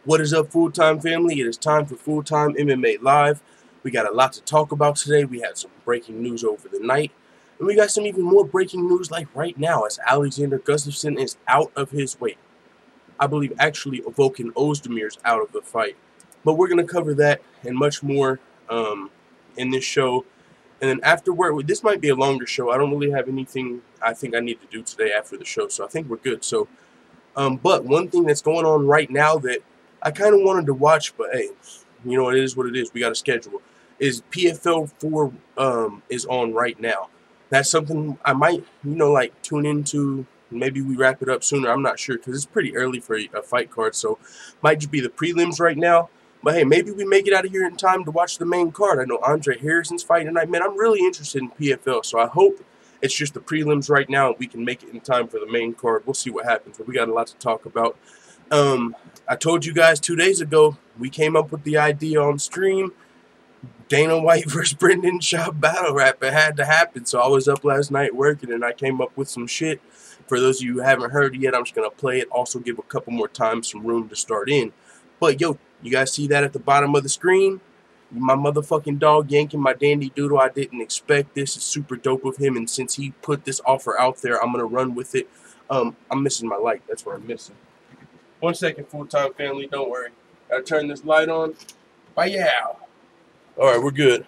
What is up, full-time family? It is time for Full-Time MMA Live. We got a lot to talk about today. We had some breaking news over the night. And we got some even more breaking news like right now as Alexander Gustafsson is out of his weight. I believe actually Volkan Ozdemir's out of the fight. But we're going to cover that and much more in this show. And then afterward, this might be a longer show. I don't really have anything I think I need to do today after the show. So I think we're good. So, but one thing that's going on right now that I kind of wanted to watch, but hey, you know, it is what it is. We got a schedule. Is PFL 4 is on right now. That's something I might, you know, like tune into. Maybe we wrap it up sooner. I'm not sure because it's pretty early for a fight card. So might just be the prelims right now. But hey, maybe we make it out of here in time to watch the main card. I know Andre Harrison's fighting tonight. Man, I'm really interested in PFL. So I hope it's just the prelims right now and we can make it in time for the main card. We'll see what happens. But we got a lot to talk about. I told you guys 2 days ago, we came up with the idea on stream. Dana White versus Brendan Schaub battle rap. It had to happen. So I was up last night working and I came up with some shit. For those of you who haven't heard it yet, I'm just going to play it. Also give a couple more times some room to start in. But yo, you guys see that at the bottom of the screen? My motherfucking dog yanking my dandy doodle. I didn't expect this. It's super dope of him. And since he put this offer out there, I'm going to run with it. I'm missing my light. That's what I'm missing. 1 second, full-time family. Don't worry. Gotta turn this light on. Bye-yow. Alright, we're good.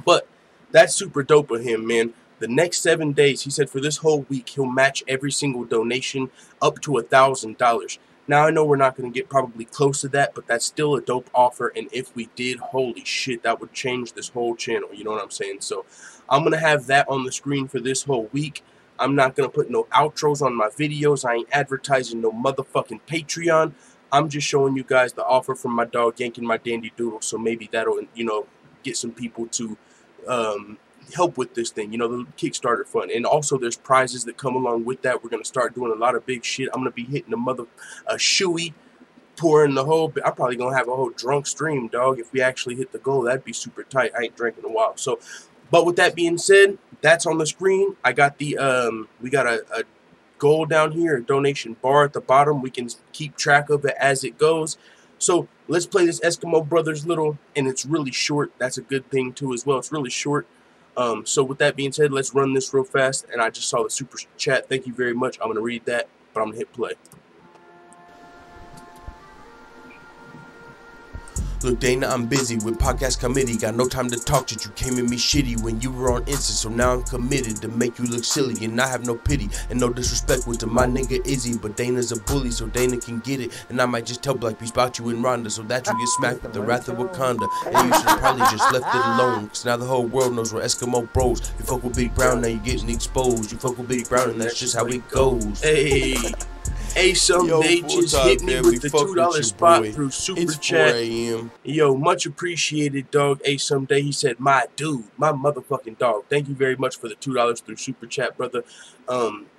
But that's super dope of him, man. The next 7 days, he said for this whole week, he'll match every single donation up to $1,000. Now, I know we're not going to get probably close to that, but that's still a dope offer. And if we did, holy shit, that would change this whole channel. You know what I'm saying? So I'm going to have that on the screen for this whole week. I'm not going to put no outros on my videos. I ain't advertising no motherfucking Patreon. I'm just showing you guys the offer from my dog yanking my dandy doodle. So maybe that'll, you know, get some people to help with this thing. You know, the Kickstarter fund. And also there's prizes that come along with that. We're going to start doing a lot of big shit. I'm going to be hitting a shoey, pouring the whole, I'm probably going to have a whole drunk stream, dog. If we actually hit the goal, that'd be super tight. I ain't drank in a while. So, but with that being said, that's on the screen. I got the, we got a goal down here, a donation bar at the bottom. We can keep track of it as it goes. So let's play this Eskimo Brothers little, and it's really short. That's a good thing too as well. It's really short. So with that being said, let's run this real fast. And I just saw the super chat. Thank you very much. I'm going to read that, but I'm going to hit play. Look, Dana, I'm busy with podcast committee. Got no time to talk to you. Came at me shitty when you were on Insta, so now I'm committed to make you look silly. And I have no pity and no disrespect with to my nigga Izzy. But Dana's a bully, so Dana can get it. And I might just tell Black Beast about you and Rhonda, so that you get smacked with the wrath of Wakanda. And you should have probably just left it alone, cause now the whole world knows we're Eskimo bros. You fuck with Big Brown, now you're getting exposed. You fuck with Big Brown, and that's just how it goes. Hey. Hey, they just hit me with the $2 spot through Super Chat. Yo, much appreciated, dog. Hey, someday he said, my dude, my motherfucking dog. Thank you very much for the $2 through Super Chat, brother.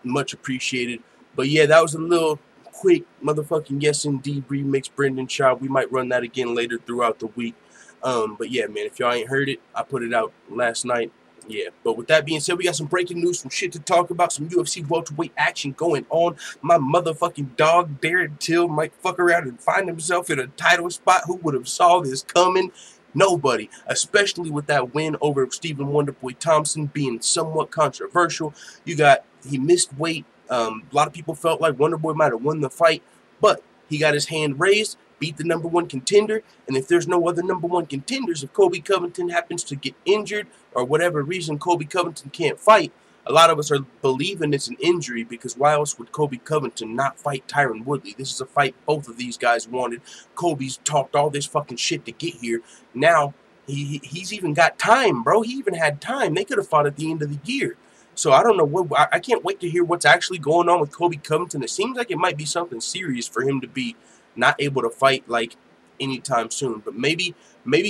Much appreciated. But yeah, that was a little quick motherfucking Yes Indeed remix, Brendan Schaub. We might run that again later throughout the week. But yeah, man, if y'all ain't heard it, I put it out last night. Yeah, but with that being said, we got some breaking news, some shit to talk about, some UFC welterweight action going on. My motherfucking dog, Darren Till, might fuck around and find himself in a title spot. Who would have saw this coming? Nobody, especially with that win over Stephen Wonderboy Thompson being somewhat controversial. You got, he missed weight. A lot of people felt like Wonderboy might have won the fight, but he got his hand raised, beat the #1 contender, and if there's no other #1 contenders, if Colby Covington happens to get injured or whatever reason Colby Covington can't fight, a lot of us are believing it's an injury because why else would Colby Covington not fight Tyron Woodley? This is a fight both of these guys wanted. Colby's talked all this fucking shit to get here. Now, he's even got time, bro. He even had time. They could have fought at the end of the year. So I don't know what, I can't wait to hear what's actually going on with Colby Covington. It seems like it might be something serious for him to be not able to fight like anytime soon. But maybe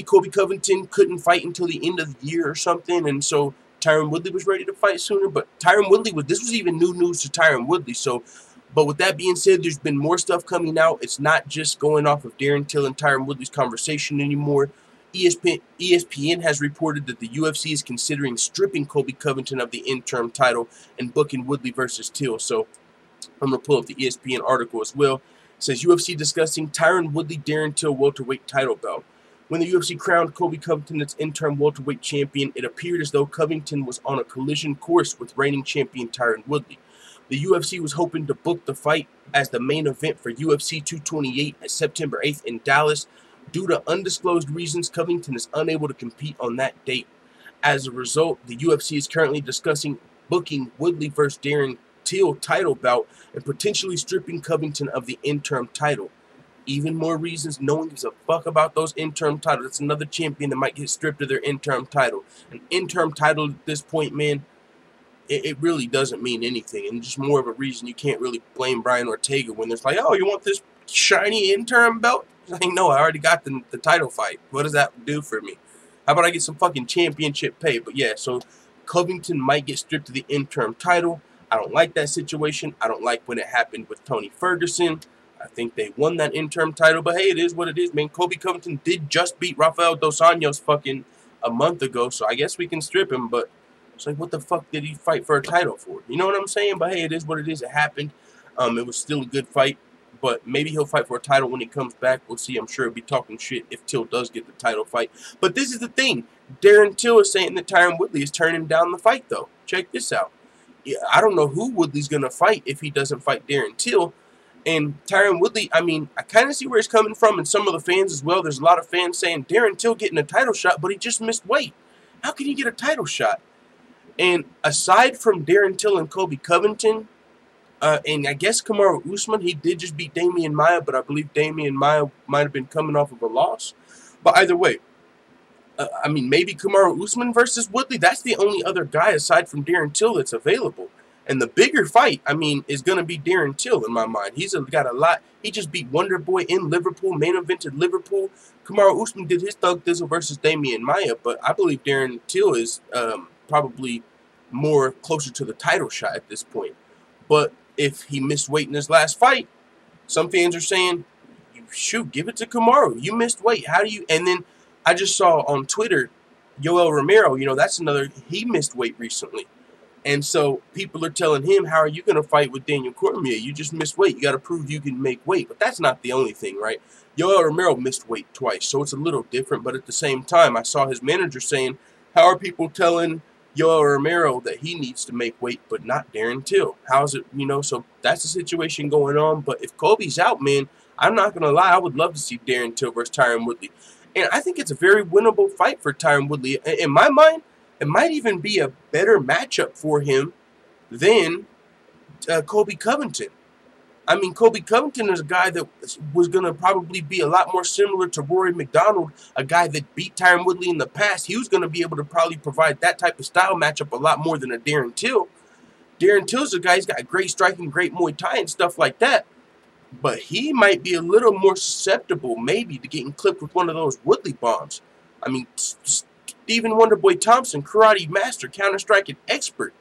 Colby Covington couldn't fight until the end of the year or something, and so Tyron Woodley was ready to fight sooner. But Tyron Woodley this was even new news to Tyron Woodley. So, but with that being said, there's been more stuff coming out. It's not just going off of Darren Till and Tyron Woodley's conversation anymore. ESPN has reported that the UFC is considering stripping Colby Covington of the interim title and booking Woodley versus Till. So I'm going to pull up the ESPN article as well. says UFC discussing Tyron Woodley Darren Till welterweight title bout. When the UFC crowned Colby Covington its interim welterweight champion, it appeared as though Covington was on a collision course with reigning champion Tyron Woodley. The UFC was hoping to book the fight as the main event for UFC 228 at September 8th in Dallas. Due to undisclosed reasons, Covington is unable to compete on that date. As a result, the UFC is currently discussing booking Woodley vs. Darren Till title bout and potentially stripping Covington of the interim title. Even more reasons no one gives a fuck about those interim titles. It's another champion that might get stripped of their interim title. An interim title at this point, man, it really doesn't mean anything. And just more of a reason you can't really blame Brian Ortega when there's like, oh, you want this shiny interim belt? Like, no, I already got the title fight. What does that do for me? How about I get some fucking championship pay? But yeah, so Covington might get stripped of the interim title. I don't like that situation. I don't like when it happened with Tony Ferguson. I think they won that interim title, but hey, it is what it is, man. Colby Covington did just beat Rafael Dos Anjos fucking a month ago, so I guess we can strip him, but it's like, what the fuck did he fight for a title for? You know what I'm saying? But hey, it is what it is. It happened. It was still a good fight, but maybe he'll fight for a title when he comes back. We'll see. I'm sure he'll be talking shit if Till does get the title fight. But this is the thing. Darren Till is saying that Tyron Woodley is turning down the fight, though. Check this out. Yeah, I don't know who Woodley's going to fight if he doesn't fight Darren Till. And Tyron Woodley, I mean, I kind of see where he's coming from, and some of the fans as well. There's a lot of fans saying Darren Till getting a title shot, but he just missed weight. How can he get a title shot? And aside from Darren Till and Colby Covington, and I guess Kamaru Usman, he did just beat Damian Maia, but I believe Damian Maia might have been coming off of a loss. But either way, I mean, maybe Kamaru Usman versus Woodley. That's the only other guy aside from Darren Till that's available. And the bigger fight, I mean, is going to be Darren Till in my mind. He's got a lot. He just beat Wonder Boy in Liverpool, main evented Liverpool. Kamaru Usman did his Thug Thizzle versus Damian Maia, but I believe Darren Till is probably more closer to the title shot at this point. But if he missed weight in his last fight, some fans are saying, shoot, give it to Kamaru. You missed weight. How do you? And then I just saw on Twitter, Yoel Romero, you know, that's another, he missed weight recently. And so people are telling him, how are you going to fight with Daniel Cormier? You just missed weight. You got to prove you can make weight. But that's not the only thing, right? Yoel Romero missed weight twice, so it's a little different. But at the same time, I saw his manager saying, how are people telling Yoel Romero that he needs to make weight, but not Darren Till? How's it, you know? So that's the situation going on. But if Colby's out, man, I'm not going to lie. I would love to see Darren Till versus Tyron Woodley. And I think it's a very winnable fight for Tyron Woodley. In my mind, it might even be a better matchup for him than Colby Covington. I mean, Colby Covington is a guy that was going to probably be a lot more similar to Rory McDonald, a guy that beat Tyron Woodley in the past. He was going to be able to probably provide that type of style matchup a lot more than a Darren Till. Darren Till's a guy, he's got great striking, great Muay Thai and stuff like that. But he might be a little more susceptible, maybe, to getting clipped with one of those Woodley bombs. I mean, Stephen Wonderboy Thompson, karate master, counter-striking expert.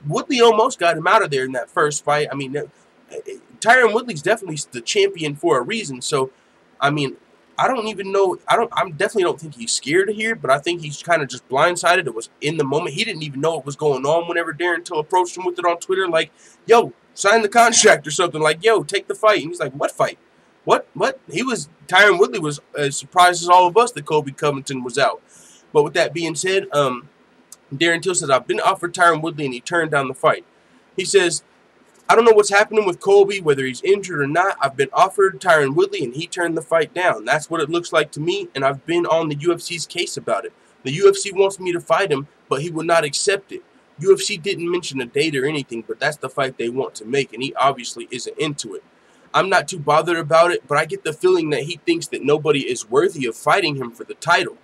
Woodley almost got him out of there in that first fight. I mean, Tyron Woodley's definitely the champion for a reason. So, I mean, I don't even know. I definitely don't think he's scared of here, but I think he's kind of just blindsided. It was in the moment. He didn't even know what was going on whenever Darren Till approached him with it on Twitter, like, yo, sign the contract or something. Like, yo, take the fight. And he's like, what fight? What? Tyron Woodley was as surprised as all of us that Colby Covington was out. But with that being said, Darren Till says, I've been offered Tyron Woodley, and he turned down the fight. He says, I don't know what's happening with Colby, whether he's injured or not. I've been offered Tyron Woodley, and he turned the fight down. That's what it looks like to me, and I've been on the UFC's case about it. The UFC wants me to fight him, but he will not accept it. UFC didn't mention a date or anything, but that's the fight they want to make, and he obviously isn't into it. I'm not too bothered about it, but I get the feeling that he thinks that nobody is worthy of fighting him for the title.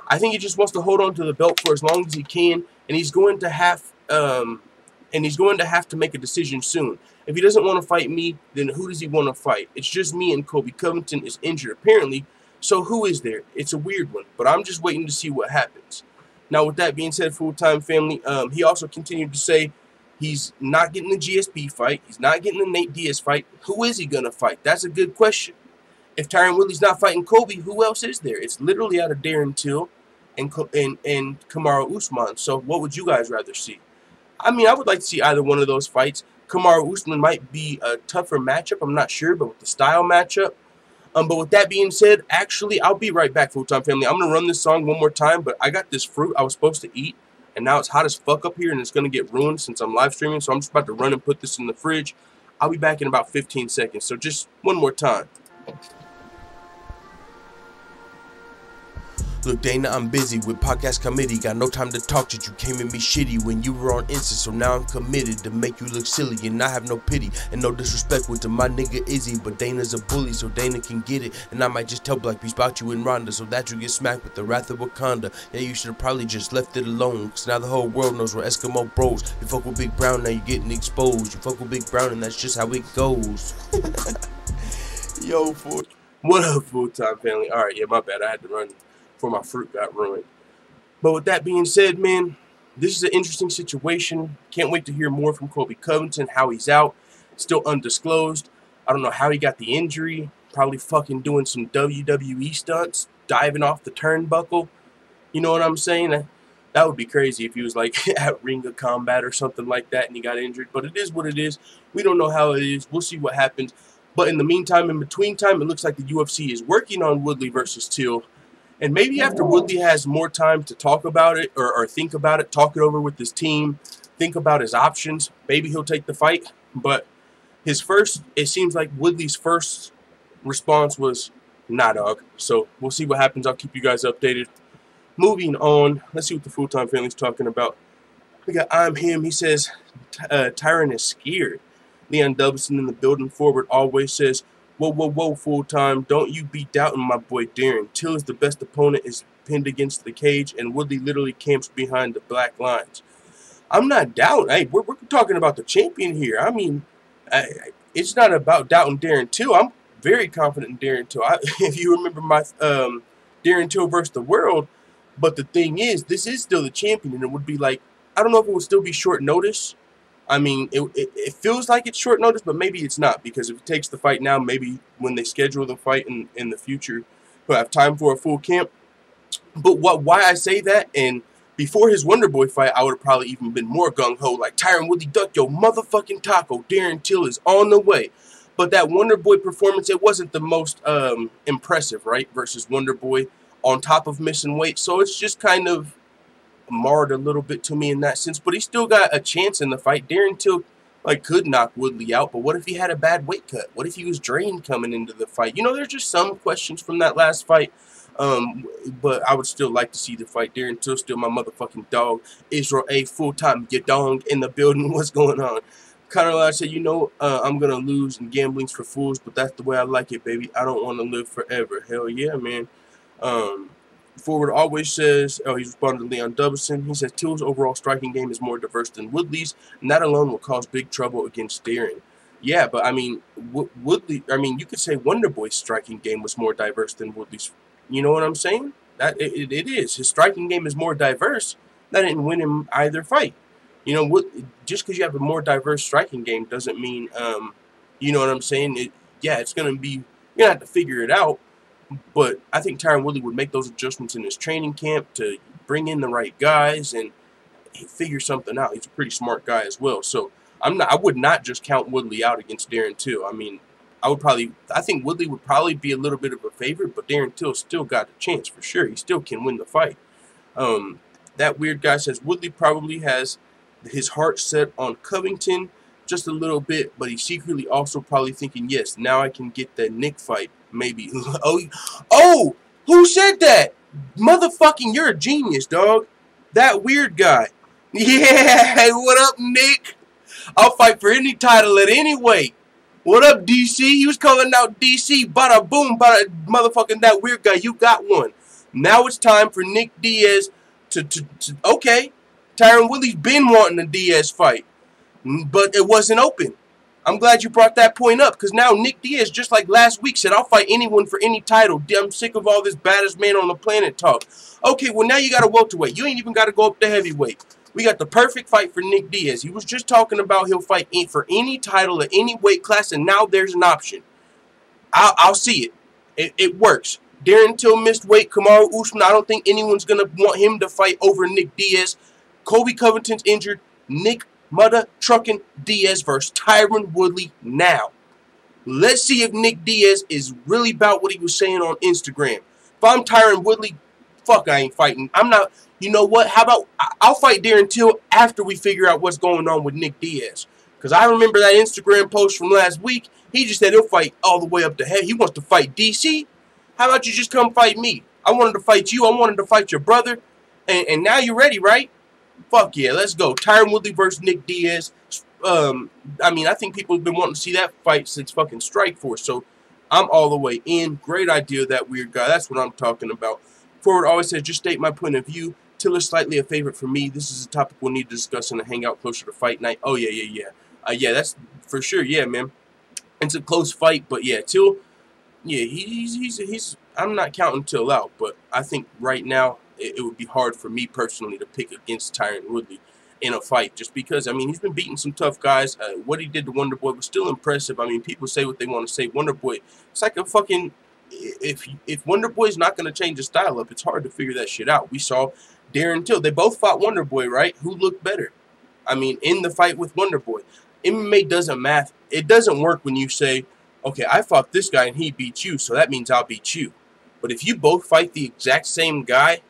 I think he just wants to hold on to the belt for as long as he can, and he's going to have to make a decision soon. If he doesn't want to fight me, then who does he want to fight? It's just me, and Colby Covington is injured apparently, so who is there? It's a weird one, but I'm just waiting to see what happens. Now, with that being said, full-time family, he also continued to say he's not getting the GSP fight. He's not getting the Nick Diaz fight. Who is he going to fight? That's a good question. If Tyron Woodley's not fighting Colby, who else is there? It's literally out of Darren Till and Kamaru Usman. So what would you guys rather see? I mean, I would like to see either one of those fights. Kamaru Usman might be a tougher matchup. I'm not sure, but with the style matchup. But with that being said, actually, I'll be right back, full-time family. I'm going to run this song one more time, but I got this fruit I was supposed to eat, and now it's hot as fuck up here, and it's going to get ruined since I'm live streaming, so I'm just about to run and put this in the fridge. I'll be back in about 15 seconds, so just one more time. Look, Dana, I'm busy with podcast committee. Got no time to talk to you. Came at me shitty when you were on Insta, so now I'm committed to make you look silly. And I have no pity and no disrespect with to my nigga Izzy, but Dana's a bully, so Dana can get it. And I might just tell Black Beast about you and Ronda, so that you get smacked with the wrath of Wakanda. Yeah, you should have probably just left it alone, cause now the whole world knows we're Eskimo bros. You fuck with Big Brown, now you're getting exposed. You fuck with Big Brown, and that's just how it goes. Yo, what up, full-time family? Alright, yeah, my bad. I had to run before my fruit got ruined. But with that being said, man, this is an interesting situation. Can't wait to hear more from Colby Covington, how he's out. Still undisclosed. I don't know how he got the injury. Probably fucking doing some WWE stunts, diving off the turnbuckle. You know what I'm saying? That would be crazy if he was like at Ring of Combat or something like that and he got injured. But it is what it is. We don't know how it is. We'll see what happens. But in the meantime, in between time, it looks like the UFC is working on Woodley versus Till. And maybe after Woodley has more time to talk about it or think about it, talk it over with his team, think about his options, maybe he'll take the fight. But it seems like Woodley's first response was, nah, dog. So we'll see what happens. I'll keep you guys updated. Moving on, let's see what the full-time family's talking about. We got I'm Him. He says, Tyron is scared. Leon Dubson in the building forward always says, whoa, full-time, don't you be doubting my boy Darren. Till is the best opponent, is pinned against the cage, and Woodley literally camps behind the black lines. I'm not doubting. Hey, we're talking about the champion here. I mean, it's not about doubting Darren Till. I'm very confident in Darren Till. If you remember my Darren Till versus the world, but the thing is, this is still the champion, and it would be like, I don't know if it would still be short notice. I mean, it feels like it's short notice, but maybe it's not, because if it takes the fight now, maybe when they schedule the fight in the future, we'll have time for a full camp. But why I say that, and before his Wonderboy fight, I would have probably even been more gung-ho, like, Tyron Woodley, duck your motherfucking taco, Darren Till is on the way. But that Wonderboy performance, it wasn't the most impressive, right, versus Wonderboy on top of missing weight, so it's just kind of marred a little bit to me in that sense, but he still got a chance in the fight. Darren Till could knock Woodley out, but what if he had a bad weight cut? What if he was drained coming into the fight? You know, there's just some questions from that last fight, but I would still like to see the fight. Darren Till still my motherfucking dog. Israel A full-time, your dog in the building. What's going on? Kind of like I said, you know, I'm gonna lose and gambling's for fools, but that's the way I like it, baby. I don't want to live forever. Hell yeah, man. Forward always says, he's responding to Leon Dubson. He says, Till's overall striking game is more diverse than Woodley's, and that alone will cause big trouble against Darren. Yeah, but I mean, Woodley, I mean, you could say Wonderboy's striking game was more diverse than Woodley's. You know what I'm saying? That it is. His striking game is more diverse. That didn't win him either fight. You know, just because you have a more diverse striking game doesn't mean, you know what I'm saying? It's going to be, you're going to have to figure it out. But I think Tyron Woodley would make those adjustments in his training camp to bring in the right guys and figure something out. He's a pretty smart guy as well. So I would not just count Woodley out against Darren Till. I mean, I think Woodley would probably be a little bit of a favorite, but Darren Till still got a chance for sure. He still can win the fight. That weird guy says Woodley probably has his heart set on Covington just a little bit, but he's secretly also probably thinking, yes, now I can get that Nick fight. Maybe. Oh, who said that? Motherfucking, you're a genius, dog. That weird guy. Yeah, hey, what up, Nick? I'll fight for any title at any weight. What up, DC? He was calling out DC. Bada boom, bada motherfucking that weird guy. You got one. Now it's time for Nick Diaz to okay. Tyron Woodley's been wanting a Diaz fight, but it wasn't open. I'm glad you brought that point up, because now Nick Diaz, just like last week, said, I'll fight anyone for any title. I'm sick of all this baddest man on the planet talk. Okay, well, now you got a welterweight. You ain't even got to go up to heavyweight. We got the perfect fight for Nick Diaz. He was just talking about he'll fight for any title at any weight class, and now there's an option. I'll see it. It works. Darren Till missed weight. Kamaru Usman, I don't think anyone's going to want him to fight over Nick Diaz. Colby Covington's injured. Nick Mother trucking Diaz versus Tyron Woodley now. Let's see if Nick Diaz is really about what he was saying on Instagram. If I'm Tyron Woodley, fuck, I ain't fighting. I'm not. You know what? How about I'll fight Darren Till after we figure out what's going on with Nick Diaz. Because I remember that Instagram post from last week. He just said he'll fight all the way up to head. He wants to fight DC. How about you just come fight me? I wanted to fight you. I wanted to fight your brother. And now you're ready, right? Fuck yeah, let's go. Tyron Woodley versus Nick Diaz. I mean, I think people have been wanting to see that fight since fucking Strikeforce. So I'm all the way in. Great idea, that weird guy. That's what I'm talking about. Forward always says, just state my point of view. Till is slightly a favorite for me. This is a topic we'll need to discuss in a hangout closer to fight night. Oh, yeah. Yeah, that's for sure. Yeah, man. It's a close fight, but yeah, Till, yeah, he's I'm not counting Till out, but I think right now it would be hard for me personally to pick against Tyron Woodley in a fight, just because, I mean, he's been beating some tough guys. What he did to Wonderboy was still impressive. I mean, people say what they want to say. Wonderboy, it's like a fucking, if Wonderboy's not going to change his style up, it's hard to figure that shit out. We saw Darren Till. They both fought Wonderboy, right? Who looked better? I mean, in the fight with Wonderboy. MMA doesn't math. It doesn't work when you say, okay, I fought this guy and he beat you, so that means I'll beat you. But if you both fight the exact same guy,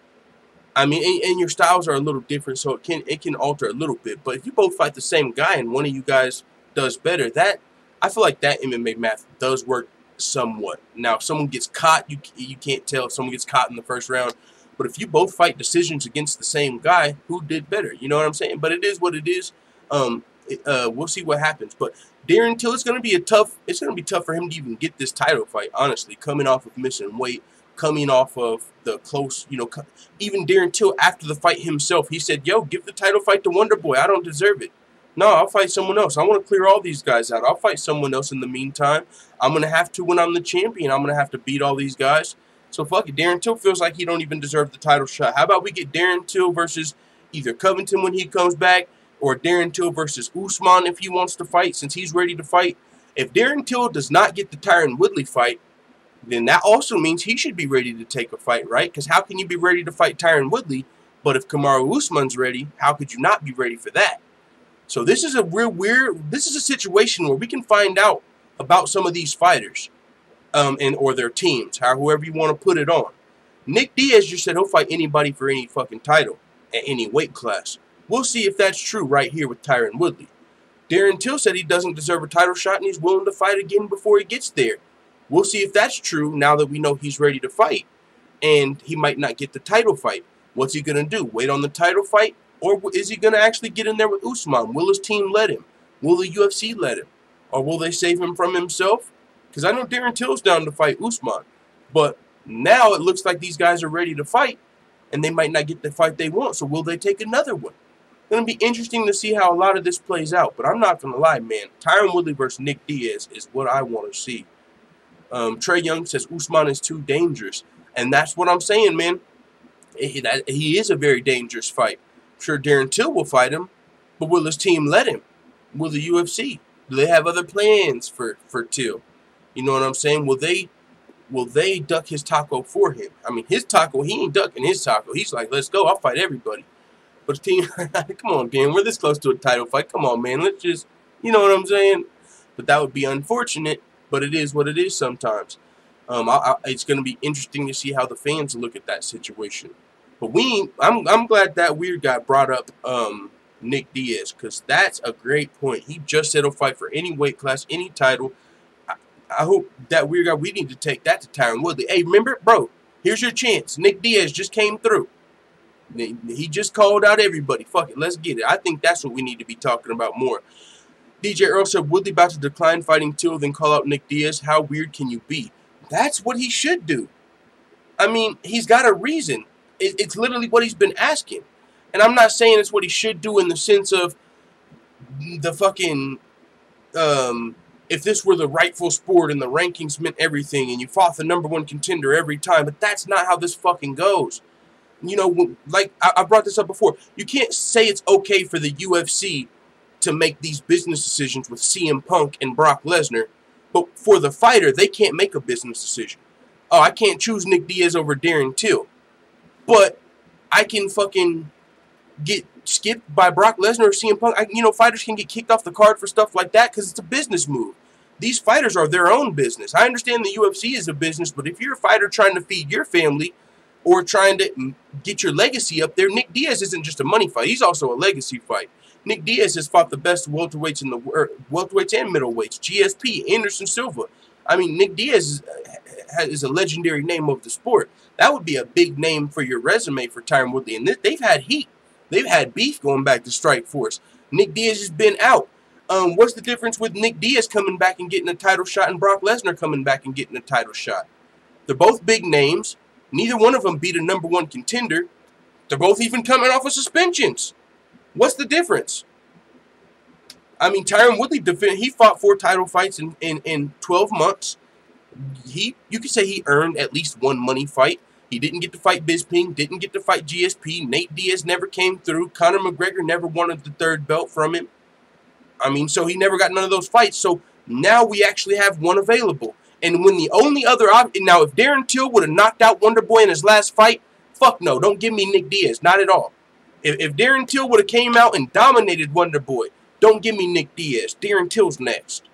I mean, and your styles are a little different, so it can alter a little bit. But if you both fight the same guy and one of you guys does better, that I feel like that MMA math does work somewhat. Now, if someone gets caught, you can't tell if someone gets caught in the first round. But if you both fight decisions against the same guy, who did better? You know what I'm saying? But it is what it is. We'll see what happens. But Darren Till, it's going to be tough for him to even get this title fight, honestly, coming off of missing weight, coming off of the close, you know, even Darren Till after the fight himself, he said, yo, give the title fight to Wonderboy. I don't deserve it. No, I'll fight someone else. I want to clear all these guys out. I'll fight someone else in the meantime. I'm going to have to when I'm the champion. I'm going to have to beat all these guys. So fuck it. Darren Till feels like he don't even deserve the title shot. How about we get Darren Till versus either Covington when he comes back, or Darren Till versus Usman if he wants to fight, since he's ready to fight. If Darren Till does not get the Tyron Woodley fight, then that also means he should be ready to take a fight, right? Because how can you be ready to fight Tyron Woodley, but if Kamaru Usman's ready, how could you not be ready for that? So this is a this is a situation where we can find out about some of these fighters, or their teams, however you want to put it on. Nick Diaz just said he'll fight anybody for any fucking title at any weight class. We'll see if that's true right here with Tyron Woodley. Darren Till said he doesn't deserve a title shot and he's willing to fight again before he gets there. We'll see if that's true now that we know he's ready to fight. And he might not get the title fight. What's he going to do? Wait on the title fight? Or is he going to actually get in there with Usman? Will his team let him? Will the UFC let him? Or will they save him from himself? Because I know Darren Till's down to fight Usman. But now it looks like these guys are ready to fight. And they might not get the fight they want. So will they take another one? It's going to be interesting to see how a lot of this plays out. But I'm not going to lie, man. Tyron Woodley versus Nick Diaz is what I want to see. Trey Young says Usman is too dangerous. And that's what I'm saying, man. He is a very dangerous fight. I'm sure Darren Till will fight him. But will his team let him? Will the UFC? Do they have other plans for Till? You know what I'm saying? Will they duck his taco for him? I mean, his taco, he ain't ducking his taco. He's like, let's go. I'll fight everybody. But the team, come on, Dan. We're this close to a title fight. Come on, man. Let's just, you know what I'm saying? But that would be unfortunate. But it is what it is sometimes. It's going to be interesting to see how the fans look at that situation. But I'm glad that weird guy brought up Nick Diaz, because that's a great point. He just said he'll fight for any weight class, any title. I hope that weird guy, we need to take that to Tyron Woodley. Hey, remember, bro, here's your chance. Nick Diaz just came through. He just called out everybody. Fuck it, let's get it. I think that's what we need to be talking about more. DJ Earl said, Woodley about to decline fighting Till, then call out Nick Diaz. How weird can you be? That's what he should do. I mean, he's got a reason. It's literally what he's been asking. And I'm not saying it's what he should do in the sense of the fucking, if this were the rightful sport and the rankings meant everything and you fought the #1 contender every time, but that's not how this fucking goes. You know, like I brought this up before, you can't say it's okay for the UFC to make these business decisions with CM Punk and Brock Lesnar, but for the fighter, they can't make a business decision. Oh, I can't choose Nick Diaz over Darren Till, but I can fucking get skipped by Brock Lesnar or CM Punk. You know, fighters can get kicked off the card for stuff like that because it's a business move. These fighters are their own business. I understand the UFC is a business, but if you're a fighter trying to feed your family or trying to get your legacy up there, Nick Diaz isn't just a money fight. He's also a legacy fight. Nick Diaz has fought the best welterweights in the world, welterweights and middleweights, GSP, Anderson Silva. I mean, Nick Diaz is a legendary name of the sport. That would be a big name for your resume for Tyron Woodley. And they've had heat. They've had beef going back to Strikeforce. Nick Diaz has been out. What's the difference with Nick Diaz coming back and getting a title shot and Brock Lesnar coming back and getting a title shot? They're both big names. Neither one of them beat a #1 contender. They're both even coming off of suspensions. What's the difference? I mean, Tyron Woodley, he fought 4 title fights in 12 months. You could say he earned at least one money fight. He didn't get to fight Bisping, didn't get to fight GSP. Nate Diaz never came through. Conor McGregor never wanted the 3rd belt from him. I mean, so he never got none of those fights. So now we actually have one available. And when the only other option, now if Darren Till would have knocked out Wonderboy in his last fight, fuck no, don't give me Nick Diaz, not at all. If Darren Till would have came out and dominated Wonderboy, don't give me Nick Diaz. Darren Till's next.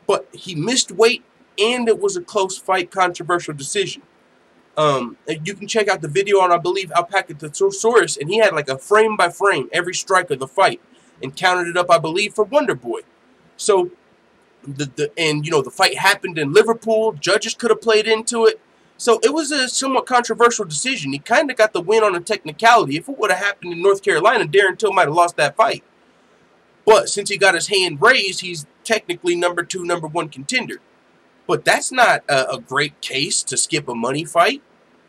But he missed weight, and it was a close fight, controversial decision. You can check out the video on, I believe, Alpaca Thesaurus, and he had like a frame by frame every strike of the fight and counted it up, I believe, for Wonderboy. So and you know, the fight happened in Liverpool. Judges could have played into it. So it was a somewhat controversial decision. He kind of got the win on a technicality. If it would have happened in North Carolina, Darren Till might have lost that fight. But since he got his hand raised, he's technically #2, #1 contender. But that's not a great case to skip a money fight.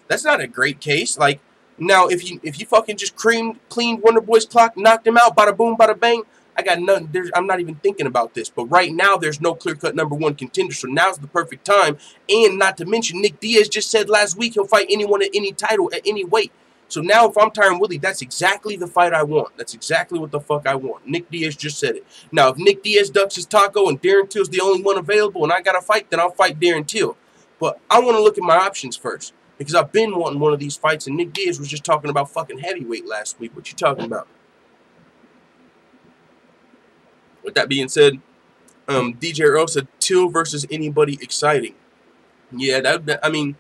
That's not a great case. Like, now, if you fucking just cleaned Wonderboy's clock, knocked him out, bada boom, bada bang, I got nothing. I'm not even thinking about this. But right now, there's no clear-cut #1 contender, so now's the perfect time. And not to mention, Nick Diaz just said last week he'll fight anyone at any title, at any weight. So now if I'm Tyron Woodley, that's exactly the fight I want. That's exactly what the fuck I want. Nick Diaz just said it. Now, if Nick Diaz ducks his taco and Darren Till's the only one available and I got to fight, then I'll fight Darren Till. But I want to look at my options first because I've been wanting one of these fights, and Nick Diaz was just talking about fucking heavyweight last week. What you talking about? With that being said, DJ Earl said Till versus anybody exciting. Yeah, I mean,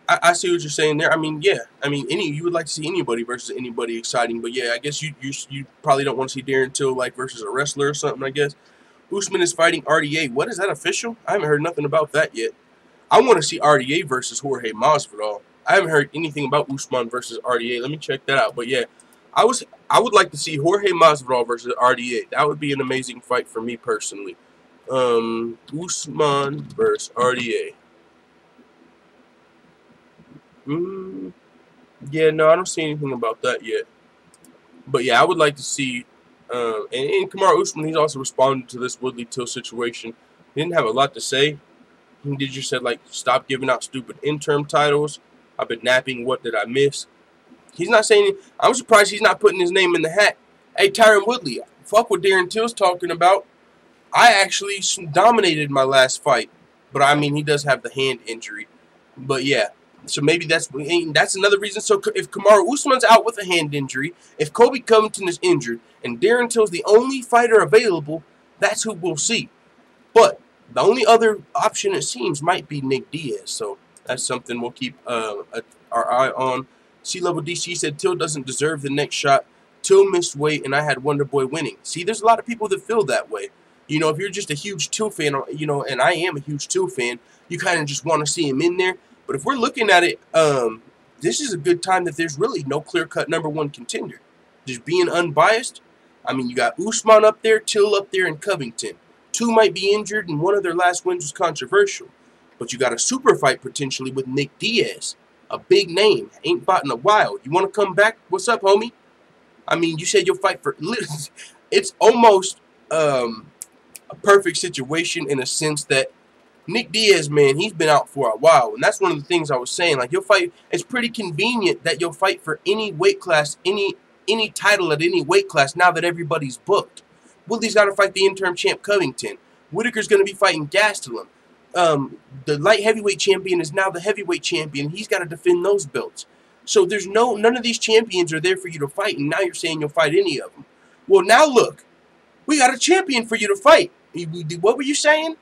I see what you're saying there. I mean, yeah. I mean, you would like to see anybody versus anybody exciting, but yeah, I guess you probably don't want to see Darren Till like versus a wrestler or something. I guess Usman is fighting RDA. What, is that official? I haven't heard nothing about that yet. I want to see RDA versus Jorge Masvidal. I haven't heard anything about Usman versus RDA. Let me check that out. But yeah, I would like to see Jorge Masvidal versus RDA. That would be an amazing fight for me personally. Usman versus RDA. Yeah, no, I don't see anything about that yet. But yeah, I would like to see, and Kamaru Usman, he's also responded to this Woodley Till situation. He didn't have a lot to say. He just said, like, stop giving out stupid interim titles. I've been napping. What did I miss? He's not saying, I'm surprised he's not putting his name in the hat. Hey, Tyron Woodley, fuck what Darren Till's talking about. I actually dominated my last fight. But, I mean, he does have the hand injury. But, yeah. So maybe that's another reason. So if Kamaru Usman's out with a hand injury, if Colby Covington is injured, and Darren Till's the only fighter available, that's who we'll see. But the only other option, it seems, might be Nick Diaz. So that's something we'll keep our eye on. C-Level DC said Till doesn't deserve the next shot. Till missed weight, and I had Wonderboy winning. See, there's a lot of people that feel that way. You know, if you're just a huge Till fan, you know, and I am a huge Till fan, you kind of just want to see him in there. But if we're looking at it, this is a good time that there's really no clear-cut #1 contender. Just being unbiased, I mean, you got Usman up there, Till up there, and Covington. 2 might be injured, and one of their last wins was controversial. But you got a super fight potentially with Nick Diaz, a big name. Ain't fought in a while. You want to come back? What's up, homie? I mean, you said you'll fight for... It's almost a perfect situation in a sense that Nick Diaz, man, he's been out for a while, and that's one of the things I was saying. Like, you'll fight. It's pretty convenient that you'll fight for any weight class, any title at any weight class now that everybody's booked. Woodley's got to fight the interim champ Covington. Whitaker's going to be fighting Gastelum. The light heavyweight champion is now the heavyweight champion. He's got to defend those belts. So there's none of these champions are there for you to fight, and now you're saying you'll fight any of them. Well, now look, we got a champion for you to fight. What were you saying?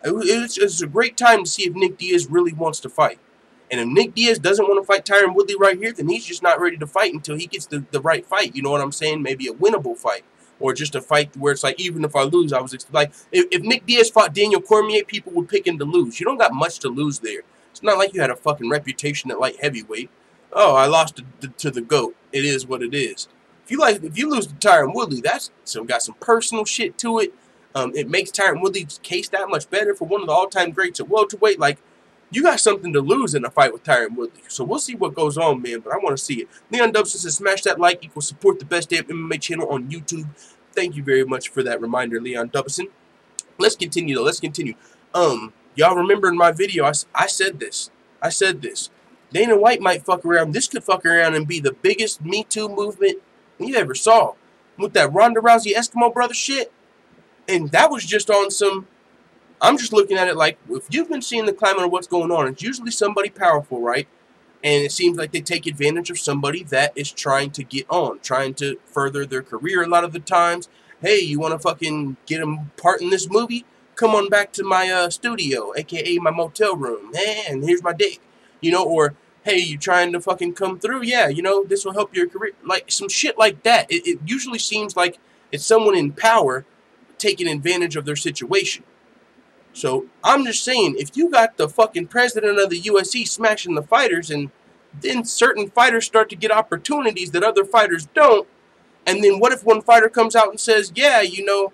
It's a great time to see if Nick Diaz really wants to fight. And if Nick Diaz doesn't want to fight Tyron Woodley right here, then he's just not ready to fight until he gets the right fight. You know what I'm saying? Maybe a winnable fight. Or just a fight where it's like, even if I lose, I was like, if Nick Diaz fought Daniel Cormier, people would pick him to lose. You don't got much to lose there. It's not like you had a fucking reputation at light heavyweight. Oh, I lost to the GOAT. It is what it is. If you lose to Tyron Woodley, that's got some personal shit to it. It makes Tyron Woodley's case that much better for one of the all-time greats at welterweight. Like, you got something to lose in a fight with Tyron Woodley. So we'll see what goes on, man, but I want to see it. Leon Dubson says, smash that like, equal support the best damn MMA channel on YouTube. Thank you very much for that reminder, Leon Dubson. Let's continue, though. Let's continue. Y'all remember in my video, I said this. Dana White might fuck around. This could fuck around and be the biggest Me Too movement you ever saw. With that Ronda Rousey Eskimo brother shit. And that was just on some... I'm just looking at it like, if you've been seeing the climate of what's going on, it's usually somebody powerful, right? And it seems like they take advantage of somebody that is trying to get on, trying to further their career a lot of the times. Hey, you want to fucking get them part in this movie? Come on back to my studio, a.k.a. my motel room. And here's my dick. You know, or, hey, you trying to fucking come through? Yeah, you know, this will help your career. Like, some shit like that. It usually seems like it's someone in power taking advantage of their situation. So, I'm just saying, if you got the fucking president of the UFC smashing the fighters, and then certain fighters start to get opportunities that other fighters don't, and then what if one fighter comes out and says, yeah, you know,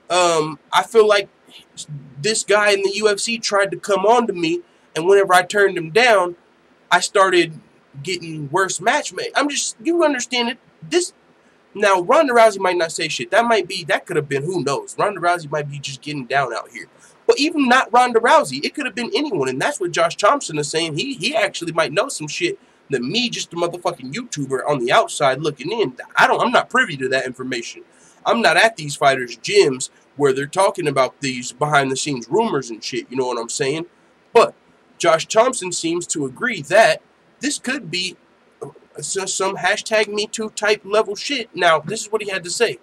I feel like this guy in the UFC tried to come on to me, and whenever I turned him down, I started getting worse matchmaking. You understand it. Now, Ronda Rousey might not say shit. That could have been, who knows. Ronda Rousey might be just getting down out here. But even not Ronda Rousey, it could have been anyone, and that's what Josh Thompson is saying. He actually might know some shit that me, just a motherfucking YouTuber on the outside looking in, I'm not privy to that information. I'm not at these fighters' gyms where they're talking about these behind-the-scenes rumors and shit, you know what I'm saying? But Josh Thompson seems to agree that this could be some hashtag #MeToo type level shit. Now, this is what he had to say.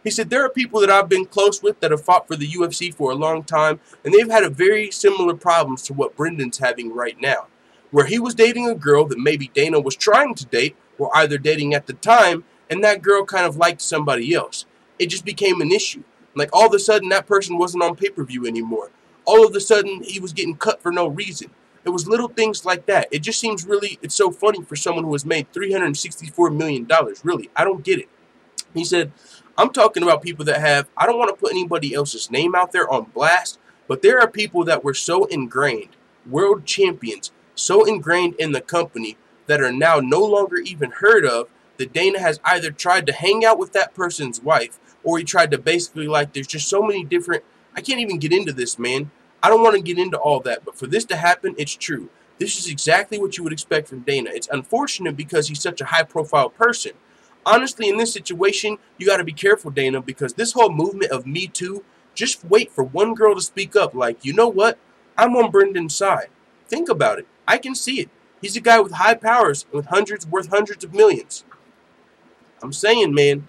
He said, there are people that I've been close with that have fought for the UFC for a long time, and they've had a very similar problems to what Brendan's having right now, where he was dating a girl that maybe Dana was trying to date, or either dating at the time, and that girl kind of liked somebody else. It just became an issue. Like, all of a sudden, that person wasn't on pay-per-view anymore. All of a sudden, he was getting cut for no reason. It was little things like that. It just seems really, it's so funny for someone who has made $364 million. Really, I don't get it. He said, I'm talking about people that have, I don't want to put anybody else's name out there on blast, but there are people that were so ingrained, world champions, so ingrained in the company that are now no longer even heard of, that Dana has either tried to hang out with that person's wife, or he tried to basically, like, there's just so many different, I can't even get into this, man. I don't want to get into all that, but for this to happen, it's true. This is exactly what you would expect from Dana. It's unfortunate because he's such a high-profile person. Honestly, in this situation, you got to be careful, Dana, because this whole movement of Me Too, just wait for one girl to speak up like, you know what? I'm on Brendan's side. Think about it. I can see it. He's a guy with high powers, worth hundreds of millions. I'm saying, man,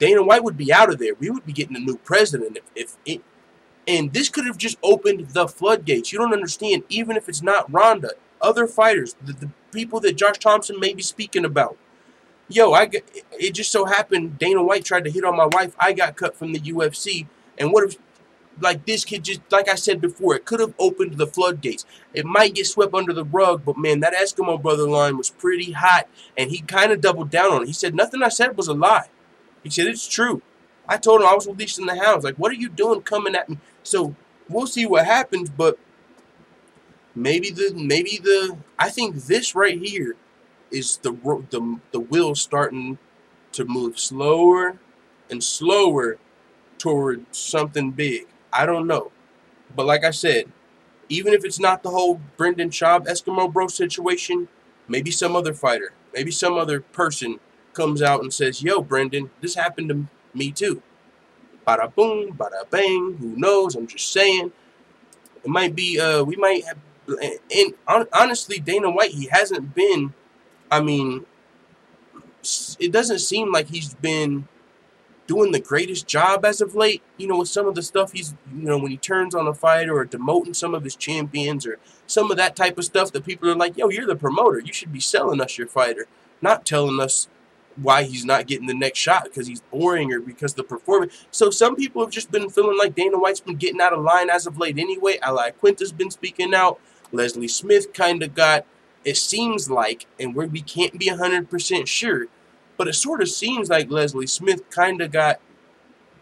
Dana White would be out of there. We would be getting a new president and this could have just opened the floodgates. You don't understand. Even if it's not Ronda, other fighters, the people that Josh Thompson may be speaking about. Yo, it just so happened Dana White tried to hit on my wife. I got cut from the UFC. And what if, like, this kid just, like I said before, it could have opened the floodgates. It might get swept under the rug, but, man, that Eskimo brother line was pretty hot. And he kind of doubled down on it. He said, nothing I said was a lie. He said, it's true. I told him I was releasing the hounds. Like, what are you doing coming at me? So, we'll see what happens, but I think this right here is the wheel starting to move slower and slower toward something big. I don't know. But like I said, even if it's not the whole Brendan Schaub Eskimo Bro situation, maybe some other fighter, maybe some other person comes out and says, yo, Brendan, this happened to me too. Bada boom, bada bang, who knows? I'm just saying. It might be, we might have, and honestly, Dana White, he hasn't been I mean, it doesn't seem like he's been doing the greatest job as of late, you know, with some of the stuff he's, you know, when he turns on a fighter or demoting some of his champions or some of that type of stuff that people are like, yo, you're the promoter. You should be selling us your fighter, not telling us why he's not getting the next shot because he's boring or because the performance. So some people have just been feeling like Dana White's been getting out of line as of late anyway. Ali Quinta's been speaking out. Leslie Smith kind of got, it seems like, and we can't be 100% sure, but it sort of seems like Leslie Smith kind of got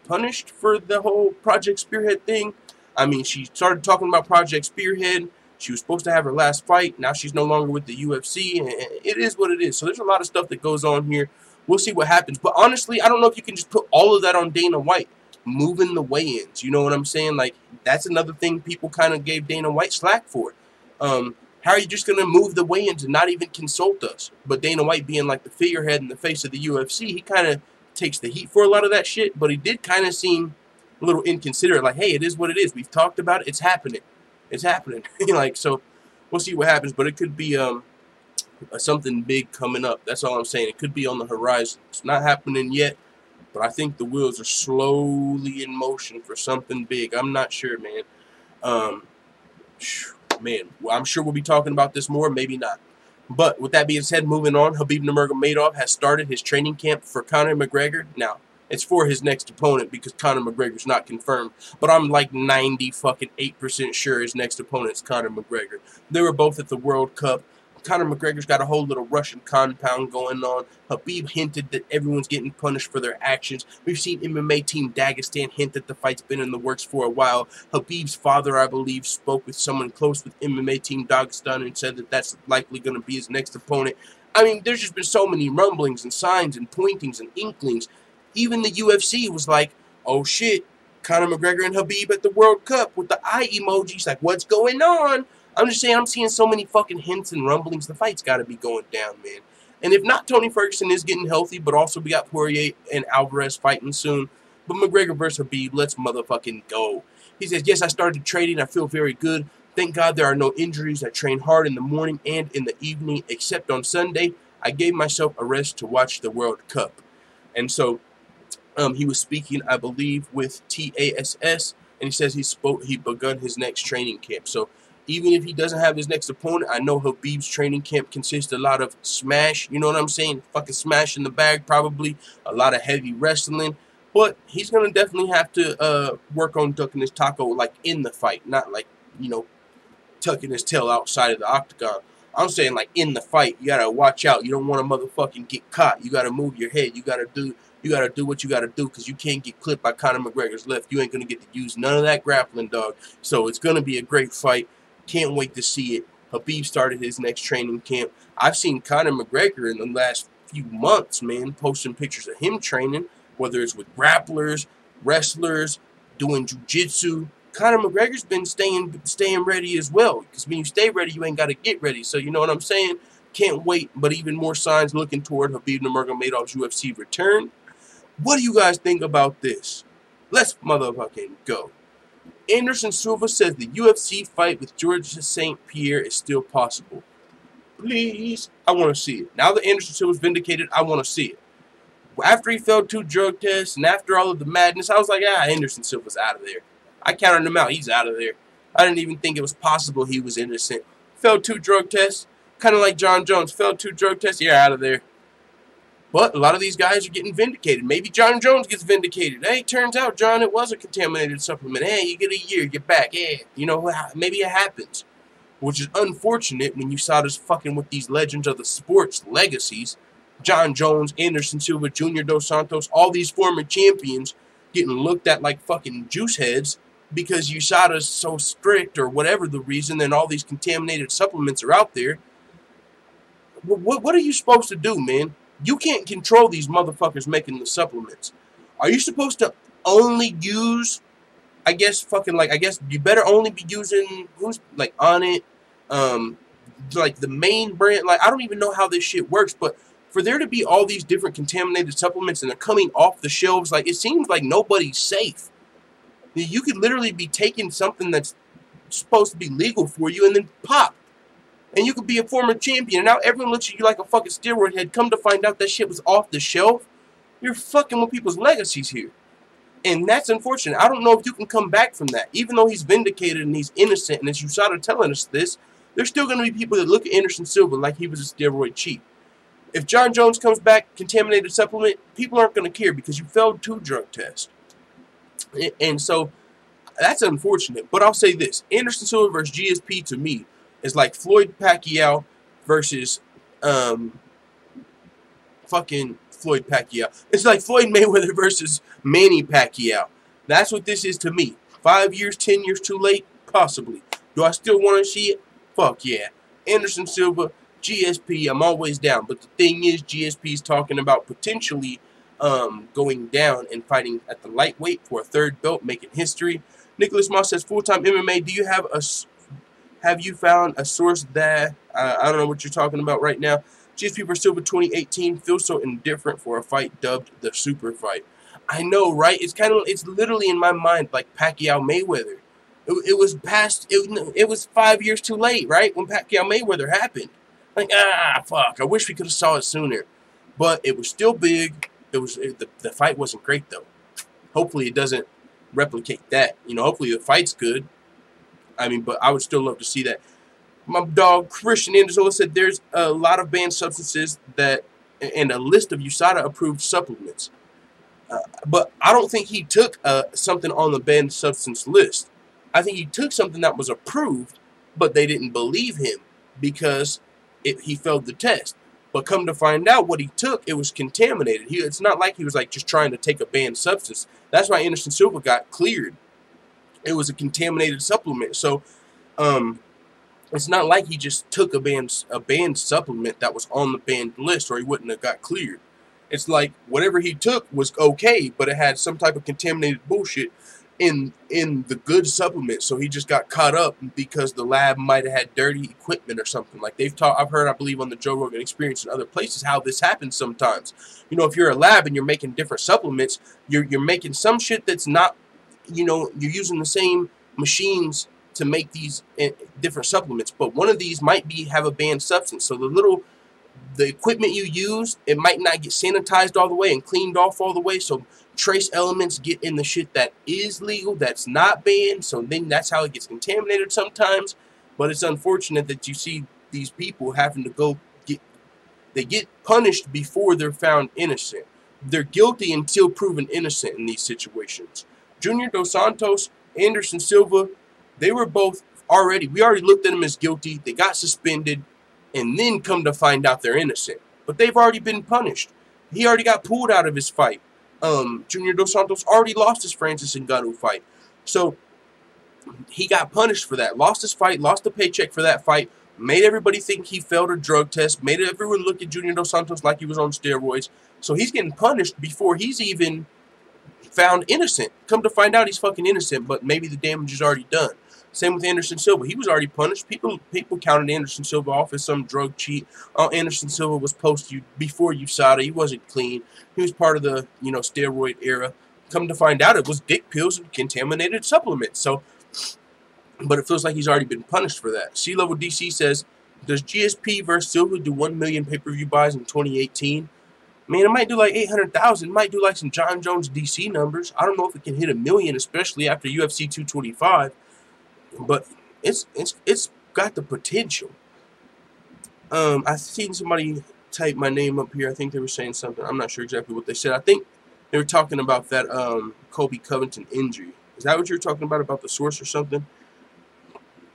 punished for the whole Project Spearhead thing. I mean, she started talking about Project Spearhead. She was supposed to have her last fight. Now she's no longer with the UFC. And it is what it is. So there's a lot of stuff that goes on here. We'll see what happens. But honestly, I don't know if you can just put all of that on Dana White. Moving the weigh-ins. You know what I'm saying? Like, that's another thing people kind of gave Dana White slack for. How are you just going to move the weigh-ins and not even consult us? But Dana White being like the figurehead in the face of the UFC, he kind of takes the heat for a lot of that shit. But he did kind of seem a little inconsiderate. Like, hey, it is what it is. We've talked about it. It's happening. It's happening. Like, so we'll see what happens. But it could be something big coming up. That's all I'm saying. It could be on the horizon. It's not happening yet. But I think the wheels are slowly in motion for something big. I'm not sure, man. Man, well, I'm sure we'll be talking about this more, maybe not. But with that being said, moving on, Khabib Nurmagomedov has started his training camp for Conor McGregor. Now, it's for his next opponent because Conor McGregor's not confirmed. But I'm like 98% sure his next opponent's Conor McGregor. They were both at the World Cup. Conor McGregor's got a whole little Russian compound going on. Khabib hinted that everyone's getting punished for their actions. We've seen MMA team Dagestan hint that the fight's been in the works for a while. Habib's father, I believe, spoke with someone close with MMA team Dagestan and said that that's likely going to be his next opponent. I mean, there's just been so many rumblings and signs and pointings and inklings. Even the UFC was like, oh shit, Conor McGregor and Khabib at the World Cup with the eye emojis. Like, what's going on? I'm just saying, I'm seeing so many fucking hints and rumblings. The fight's got to be going down, man. And if not, Tony Ferguson is getting healthy, but also we got Poirier and Alvarez fighting soon. But McGregor versus Khabib, let's motherfucking go. He says, yes, I started training. I feel very good. Thank God there are no injuries. I train hard in the morning and in the evening, except on Sunday. I gave myself a rest to watch the World Cup. And so he was speaking, I believe, with TASS, and he says he begun his next training camp. So even if he doesn't have his next opponent, I know Khabib's training camp consists a lot of smash, you know what I'm saying? Fucking smash in the bag, probably. A lot of heavy wrestling. But he's going to definitely have to work on ducking his taco, like, in the fight. Not, like, you know, tucking his tail outside of the octagon. I'm saying, like, in the fight. You got to watch out. You don't want to motherfucking get caught. You got to move your head. You got to do what you got to do because you can't get clipped by Conor McGregor's left. You ain't going to get to use none of that grappling, dog. So it's going to be a great fight. Can't wait to see it. Khabib started his next training camp. I've seen Conor McGregor in the last few months, man, posting pictures of him training, whether it's with grapplers, wrestlers, doing jiu-jitsu. Conor McGregor's been staying ready as well. Because when you stay ready, you ain't got to get ready. So you know what I'm saying? Can't wait. But even more signs looking toward Khabib Nurmagomedov's UFC return. What do you guys think about this? Let's motherfucking go. Anderson Silva says the UFC fight with George St. Pierre is still possible. Please, I want to see it. Now that Anderson Silva's vindicated, I want to see it. After he failed 2 drug tests and after all of the madness, I was like, Anderson Silva's out of there. I counted him out. He's out of there. I didn't even think it was possible he was innocent. Failed 2 drug tests. Kind of like John Jones. Failed 2 drug tests. You're out of there. But a lot of these guys are getting vindicated. Maybe John Jones gets vindicated. Hey, turns out, John, it was a contaminated supplement. Hey, you get a year, you're back. Yeah, you know, maybe it happens. Which is unfortunate when you saw this fucking with these legends of the sports legacies. John Jones, Anderson Silva, Junior Dos Santos, all these former champions getting looked at like fucking juice heads because USADA's so strict or whatever the reason, and all these contaminated supplements are out there. What are you supposed to do, man? You can't control these motherfuckers making the supplements. Are you supposed to only use, I guess you better only be using, who's, like, On It, like, the main brand, like, I don't even know how this shit works, but for there to be all these different contaminated supplements and they're coming off the shelves, like, it seems like nobody's safe. You could literally be taking something that's supposed to be legal for you and then pop. And you could be a former champion, and now everyone looks at you like a fucking steroid head. Come to find out that shit was off the shelf. You're fucking with people's legacies here. And that's unfortunate. I don't know if you can come back from that. Even though he's vindicated and he's innocent, and as USADA telling us this, there's still going to be people that look at Anderson Silva like he was a steroid cheat. If John Jones comes back, contaminated supplement, people aren't going to care because you failed 2 drug tests. And so, that's unfortunate. But I'll say this. Anderson Silva versus GSP, to me, is like Floyd Pacquiao versus fucking Floyd Pacquiao. It's like Floyd Mayweather versus Manny Pacquiao. That's what this is to me. 5 years, 10 years too late? Possibly. Do I still want to see it? Fuck yeah. Anderson Silva, GSP, I'm always down. But the thing is, GSP is talking about potentially going down and fighting at the lightweight for a 3rd belt, making history. Nicholas Moss says, full-time MMA, do you have you found a source that, I don't know what you're talking about right now. GSP vs. Silva 2018 feels so indifferent for a fight dubbed the super fight. I know, right? It's literally in my mind like Pacquiao Mayweather. It was past, it was 5 years too late, right? When Pacquiao Mayweather happened. Like, fuck, I wish we could have saw it sooner. But it was still big. The fight wasn't great, though. Hopefully it doesn't replicate that. You know, hopefully the fight's good. I mean, but I would still love to see that. My dog Christian Anderson said there's a lot of banned substances that, and a list of USADA approved supplements. But I don't think he took something on the banned substance list. I think he took something that was approved, but they didn't believe him because he failed the test. But come to find out what he took, it was contaminated. It's not like he was like just trying to take a banned substance. That's why Anderson Silva got cleared. It was a contaminated supplement. So, it's not like he just took a banned supplement that was on the banned list, or he wouldn't have got cleared. It's like whatever he took was okay, but it had some type of contaminated bullshit in the good supplement. So he just got caught up because the lab might have had dirty equipment or something. Like I've heard, I believe, on the Joe Rogan Experience and other places how this happens sometimes. You know, if you're a lab and you're making different supplements, you're making some shit that's not, you know, you're using the same machines to make these different supplements, but one of these might have a banned substance. So the equipment you use, it might not get sanitized all the way and cleaned off all the way. So trace elements get in the shit that is legal, that's not banned. So then that's how it gets contaminated sometimes. But it's unfortunate that you see these people having to they get punished before they're found innocent. They're guilty until proven innocent in these situations. Junior Dos Santos, Anderson Silva, we already looked at them as guilty. They got suspended, and then come to find out they're innocent. But they've already been punished. He already got pulled out of his fight. Junior Dos Santos already lost his Francis Ngannou fight. So he got punished for that. Lost his fight, lost the paycheck for that fight, made everybody think he failed a drug test, made everyone look at Junior Dos Santos like he was on steroids. So he's getting punished before he's even found innocent. Come to find out he's fucking innocent, but maybe the damage is already done. Same with Anderson Silva. He was already punished. People counted Anderson Silva off as some drug cheat. Anderson Silva was before USADA. He wasn't clean. He was part of the, you know, steroid era. Come to find out it was dick pills and contaminated supplements. So, but it feels like he's already been punished for that. C-Level DC says, does GSP versus Silva do 1 million pay-per-view buys in 2018? Man, it might do like 800,000. It might do like some John Jones DC numbers. I don't know if it can hit 1 million, especially after UFC 225. But it's got the potential. I've seen somebody type my name up here. I think they were saying something. I'm not sure exactly what they said. I think they were talking about that Colby Covington injury. Is that what you were talking about the source or something?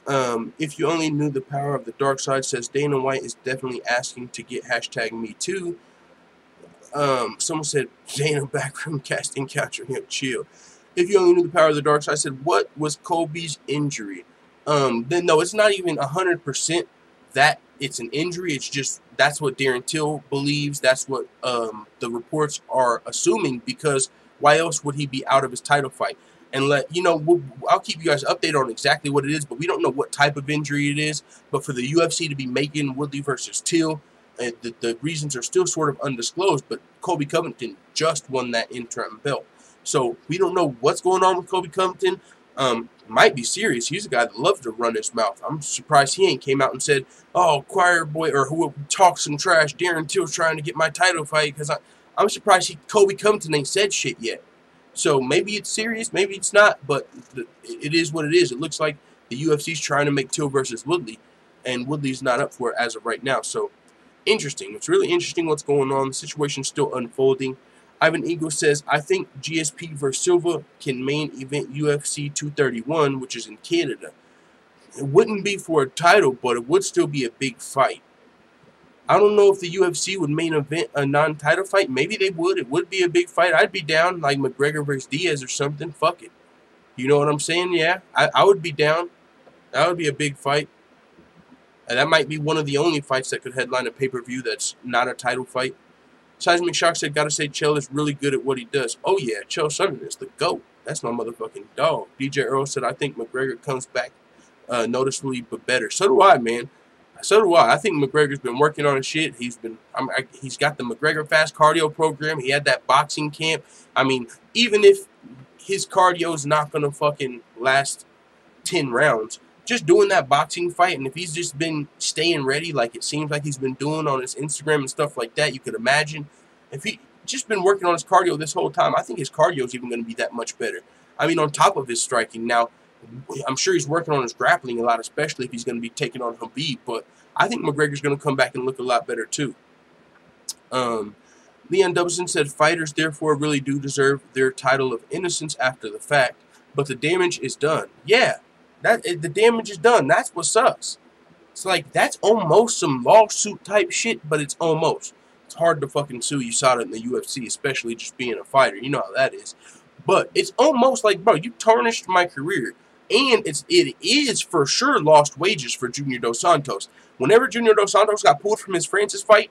If you only knew the power of the dark side, says Dana White is definitely asking to get #MeToo. Someone said Dana backroom casting couch. Chill. If you only knew the power of the dark side, I said, what was Colby's injury? Then no, it's not even 100% that it's an injury. It's just that's what Darren Till believes. That's what the reports are assuming, because why else would he be out of his title fight? And I'll keep you guys updated on exactly what it is, but we don't know what type of injury it is. But for the UFC to be making Woodley versus Till, the reasons are still sort of undisclosed. But Colby Covington just won that interim belt. So we don't know what's going on with Colby Covington. might be serious. He's a guy that loves to run his mouth. I'm surprised he ain't came out and said, "Oh, choir boy," or who talks some trash. Darren Till's trying to get my title fight, because I'm surprised Kobe Covington ain't said shit yet. So maybe it's serious, maybe it's not, but it is what it is. It looks like the UFC's trying to make Till versus Woodley, and Woodley's not up for it as of right now. So interesting. It's really interesting what's going on. The situation's still unfolding. Ivan Eagle says, I think GSP versus Silva can main event UFC 231, which is in Canada. It wouldn't be for a title, but it would still be a big fight. I don't know if the UFC would main event a non-title fight. Maybe they would. It would be a big fight. I'd be down, like McGregor versus Diaz or something. Fuck it. You know what I'm saying? Yeah, I would be down. That would be a big fight. And that might be one of the only fights that could headline a pay-per-view that's not a title fight. Seismic Shock said, gotta say, Chael is really good at what he does. Oh, yeah, Chael Sonnen is the GOAT. That's my motherfucking dog. DJ Earl said, I think McGregor comes back noticeably but better. So do I, man. So do I. I think McGregor's been working on his shit. He's got the McGregor Fast Cardio program. He had that boxing camp. I mean, even if his cardio is not going to fucking last 10 rounds, just doing that boxing fight, and if he's just been staying ready like it seems like he's been doing on his Instagram and stuff like that, you could imagine. If he just been working on his cardio this whole time, I think his cardio is even going to be that much better. I mean, on top of his striking. Now, I'm sure he's working on his grappling a lot, especially if he's going to be taking on Khabib, but I think McGregor's going to come back and look a lot better too. Leon Dubson said, fighters therefore really do deserve their title of innocence after the fact, but the damage is done. Yeah. The damage is done. That's what sucks. It's like, that's almost some lawsuit type shit, but it's almost. It's hard to fucking sue USADA in the UFC, especially just being a fighter. You know how that is. But it's almost like, bro, you tarnished my career. And it is for sure lost wages for Junior Dos Santos. Whenever Junior Dos Santos got pulled from his Francis fight,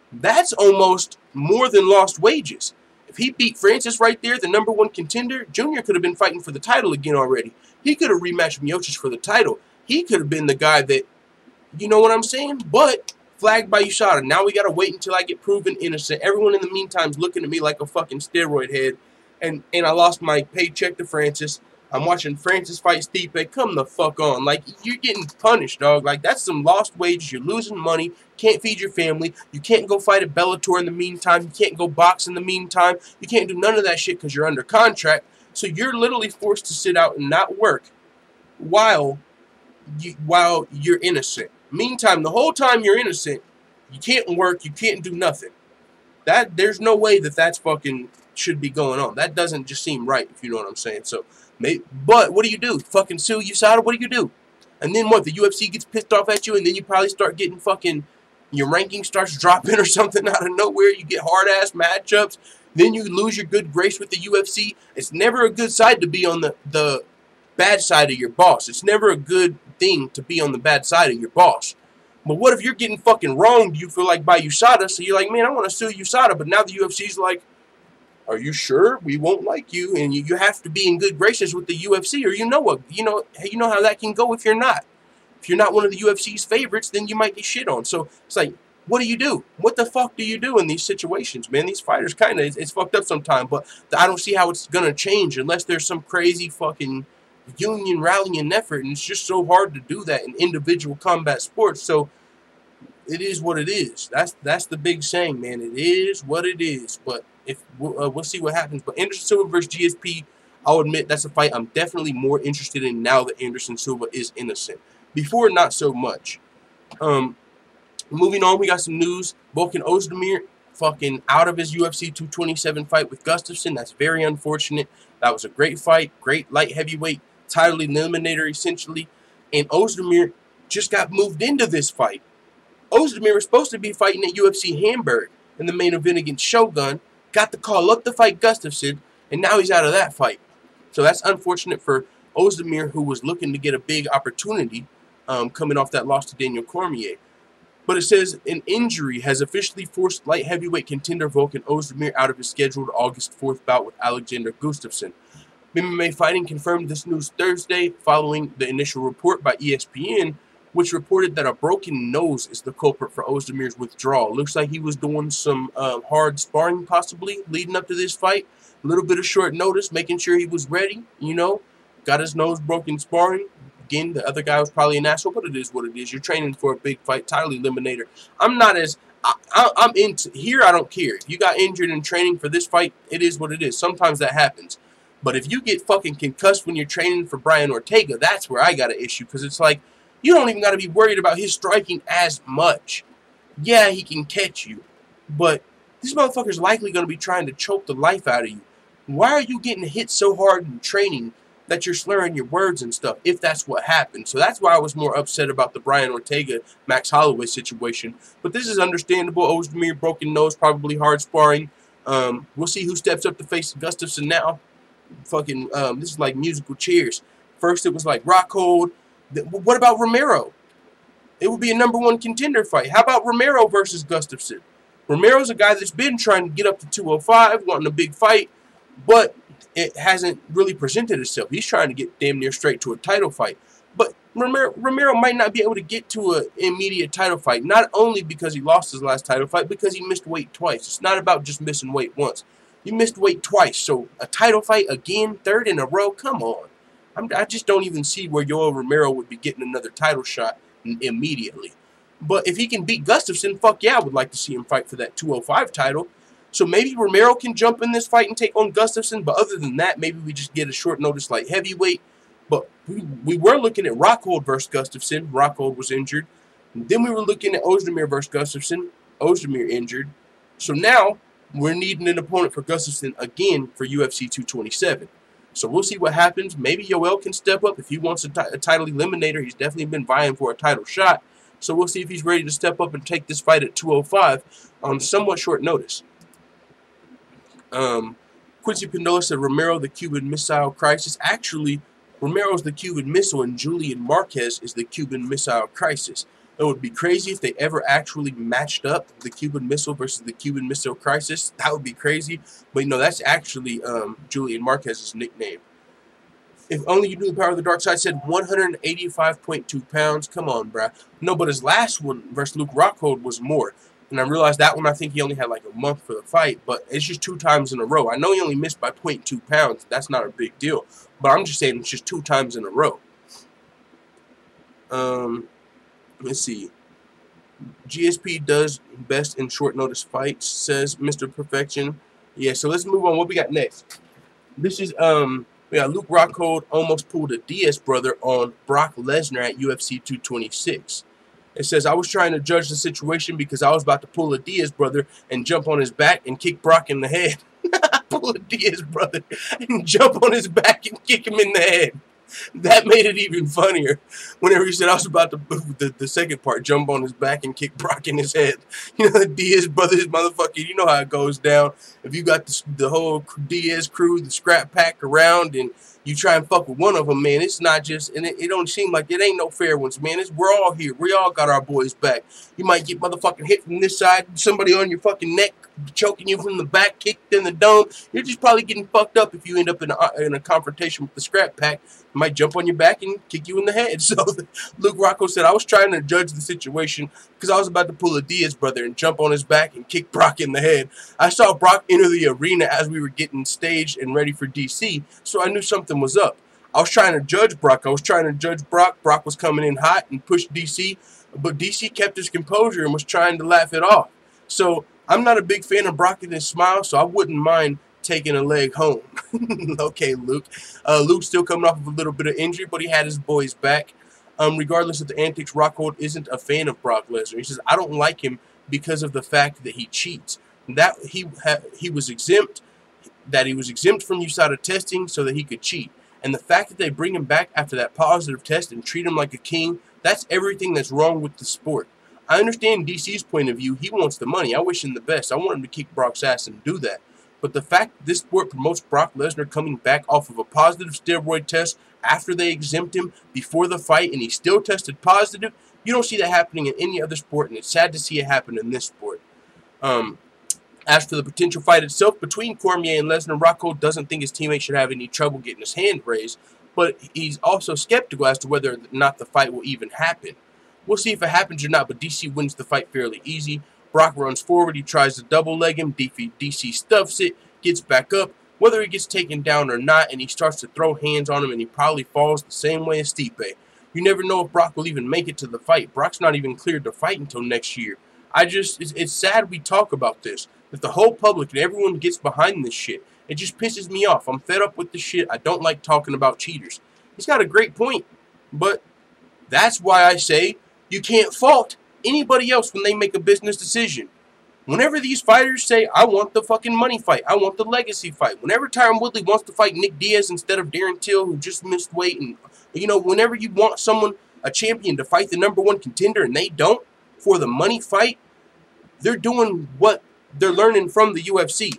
that's almost more than lost wages. If he beat Francis right there, the #1 contender, Junior could have been fighting for the title again already. He could have rematched Miocic for the title. He could have been the guy that, you know what I'm saying? But flagged by USADA. Now we got to wait until I get proven innocent. Everyone in the meantime is looking at me like a fucking steroid head. And I lost my paycheck to Francis. I'm watching Francis fight Stipe. Come the fuck on. Like, you're getting punished, dog. Like, that's some lost wages. You're losing money. Can't feed your family. You can't go fight at Bellator in the meantime. You can't go box in the meantime. You can't do none of that shit because you're under contract. So you're literally forced to sit out and not work while you're innocent. Meantime, the whole time you're innocent, you can't work. You can't do nothing. There's no way that's fucking should be going on. That doesn't just seem right, if you know what I'm saying. So, but what do? Fucking sue USADA? What do? And then what? The UFC gets pissed off at you, and then you probably start getting fucking, your ranking starts dropping or something out of nowhere. You get hard-ass matchups. Then you lose your good grace with the UFC. It's never a good side to be on the bad side of your boss. It's never a good thing to be on the bad side of your boss. But what if you're getting fucking wronged, you feel like, by USADA? So you're like, man, I want to sue USADA. But now the UFC's like, are you sure? We won't like you. And you have to be in good graces with the UFC. Or you know what? You know how that can go if you're not. If you're not one of the UFC's favorites, then you might get shit on. So it's like, what do? What the fuck do you do in these situations, man? These fighters kind of, it's fucked up sometimes, but I don't see how it's going to change unless there's some crazy fucking union rallying effort, and it's just so hard to do that in individual combat sports. So it is what it is. That's the big saying, man. It is what it is, but if we'll see what happens. But Anderson Silva versus GSP, I'll admit that's a fight I'm definitely more interested in now that Anderson Silva is innocent. Before, not so much. Moving on, we got some news. Volkan Ozdemir fucking out of his UFC 227 fight with Gustafsson. That's very unfortunate. That was a great fight. Great light heavyweight title eliminator, essentially. And Ozdemir just got moved into this fight. Ozdemir was supposed to be fighting at UFC Hamburg in the main event against Shogun. Got the call up to fight Gustafsson, and now he's out of that fight. So that's unfortunate for Ozdemir, who was looking to get a big opportunity coming off that loss to Daniel Cormier. But it says an injury has officially forced light heavyweight contender Volkan Ozdemir out of his scheduled August 4th bout with Alexander Gustafsson. MMA Fighting confirmed this news Thursday following the initial report by ESPN, which reported that a broken nose is the culprit for Ozdemir's withdrawal. Looks like he was doing some hard sparring possibly leading up to this fight. A little bit of short notice, making sure he was ready, you know. got his nose broken sparring. Again, the other guy was probably an asshole, but it is what it is. You're training for a big fight, title eliminator. I'm not as I'm into here. I don't care if you got injured in training for this fight. It is what it is. Sometimes that happens. But if you get fucking concussed when you're training for Brian Ortega, that's where I got an issue, because it's like you don't even got to be worried about his striking as much. Yeah, he can catch you, but this motherfucker's likely going to be trying to choke the life out of you. Why are you getting hit so hard in training that you're slurring your words and stuff, if that's what happened? So that's why I was more upset about the Brian Ortega, Max Holloway situation. But this is understandable. Ozdemir, broken nose, probably hard sparring. We'll see who steps up to face Gustafsson now. Fucking, this is like musical chairs. First it was like Rockhold. What about Romero? It would be a #1 contender fight. How about Romero versus Gustafsson? Romero's a guy that's been trying to get up to 205, wanting a big fight, but it hasn't really presented itself. He's trying to get damn near straight to a title fight. But Romero might not be able to get to an immediate title fight, not only because he lost his last title fight, because he missed weight twice. It's not about just missing weight once. You missed weight twice, so a title fight again, third in a row? Come on. I just don't even see where Yoel Romero would be getting another title shot immediately. But if he can beat Gustafsson, fuck yeah, I would like to see him fight for that 205 title. So maybe Romero can jump in this fight and take on Gustafsson, but other than that, maybe we just get a short notice light heavyweight. But we were looking at Rockhold versus Gustafsson. Rockhold was injured. And then we were looking at Ozdemir versus Gustafsson. Ozdemir injured. So now we're needing an opponent for Gustafsson again for UFC 227. So we'll see what happens. Maybe Yoel can step up if he wants a title eliminator. He's definitely been vying for a title shot. So we'll see if he's ready to step up and take this fight at 205 on somewhat short notice. Quincy Pindola said Romero, the Cuban Missile Crisis. Actually, Romero's the Cuban Missile and Julian Marquez is the Cuban Missile Crisis. It would be crazy if they ever actually matched up the Cuban Missile versus the Cuban Missile Crisis. That would be crazy. But, you know, that's actually Julian Marquez's nickname. If only you knew the power of the dark side, said 185.2 pounds. Come on, bruh. No, but his last one versus Luke Rockhold was more. And I realized that one, I think he only had like a month for the fight. But it's just 2 times in a row. I know he only missed by 0.2 pounds. That's not a big deal. But I'm just saying it's just 2 times in a row. Let's see. GSP does best in short notice fights, says Mr. Perfection. Yeah, so let's move on. What we got next? This is, we got Luke Rockhold almost pulled a Diaz brother on Brock Lesnar at UFC 226. It says, I was trying to judge the situation because I was about to pull a Diaz brother and jump on his back and kick Brock in the head. Pull a Diaz brother and jump on his back and kick him in the head. That made it even funnier. Whenever he said I was about to, the second part, jump on his back and kick Brock in his head. You know, the Diaz brothers, motherfucker, you know how it goes down. If you got the whole Diaz crew, the scrap pack around, and you try and fuck with one of them, man, it's not just, and it don't seem like it ain't no fair ones, man. We're all here. We all got our boys back. You might get motherfucking hit from this side, somebody on your fucking neck, choking you from the back, kicked in the dome. You're just probably getting fucked up if you end up in a confrontation with the scrap pack. Might jump on your back and kick you in the head. So Luke Rockhold said, I was trying to judge the situation because I was about to pull a Diaz brother and jump on his back and kick Brock in the head. I saw Brock enter the arena as we were getting staged and ready for DC, so I knew something was up. I was trying to judge Brock. Brock was coming in hot and pushed DC, but DC kept his composure and was trying to laugh it off. So I'm not a big fan of Brock and his smile, so I wouldn't mind taking a leg home. Okay, Luke. Luke's still coming off of a little bit of injury, but he had his boys back. Regardless of the antics, Rockhold isn't a fan of Brock Lesnar. He says, I don't like him because of the fact that he cheats. That he was exempt from USADA testing so that he could cheat. And the fact that they bring him back after that positive test and treat him like a king, that's everything that's wrong with the sport. I understand DC's point of view. He wants the money. I wish him the best. I want him to kick Brock's ass and do that. But the fact that this sport promotes Brock Lesnar coming back off of a positive steroid test after they exempt him before the fight and he still tested positive, you don't see that happening in any other sport, and it's sad to see it happen in this sport. As for the potential fight itself between Cormier and Lesnar, Rockhold doesn't think his teammate should have any trouble getting his hand raised, but he's also skeptical as to whether or not the fight will even happen. We'll see if it happens or not, but DC wins the fight fairly easy. Brock runs forward, he tries to double leg him, DC stuffs it, gets back up, whether he gets taken down or not, and he starts to throw hands on him, and he probably falls the same way as Stipe. You never know if Brock will even make it to the fight. Brock's not even cleared to fight until next year. It's sad we talk about this, that the whole public and everyone gets behind this shit. It just pisses me off. I'm fed up with this shit. I don't like talking about cheaters. He's got a great point, but that's why I say you can't fault anybody else when they make a business decision. Whenever these fighters say, I want the fucking money fight, I want the legacy fight, whenever Tyron Woodley wants to fight Nick Diaz instead of Darren Till, who just missed weight, and, you know, whenever you want someone, a champion, to fight the #1 contender and they don't for the money fight, they're doing what they're learning from the UFC.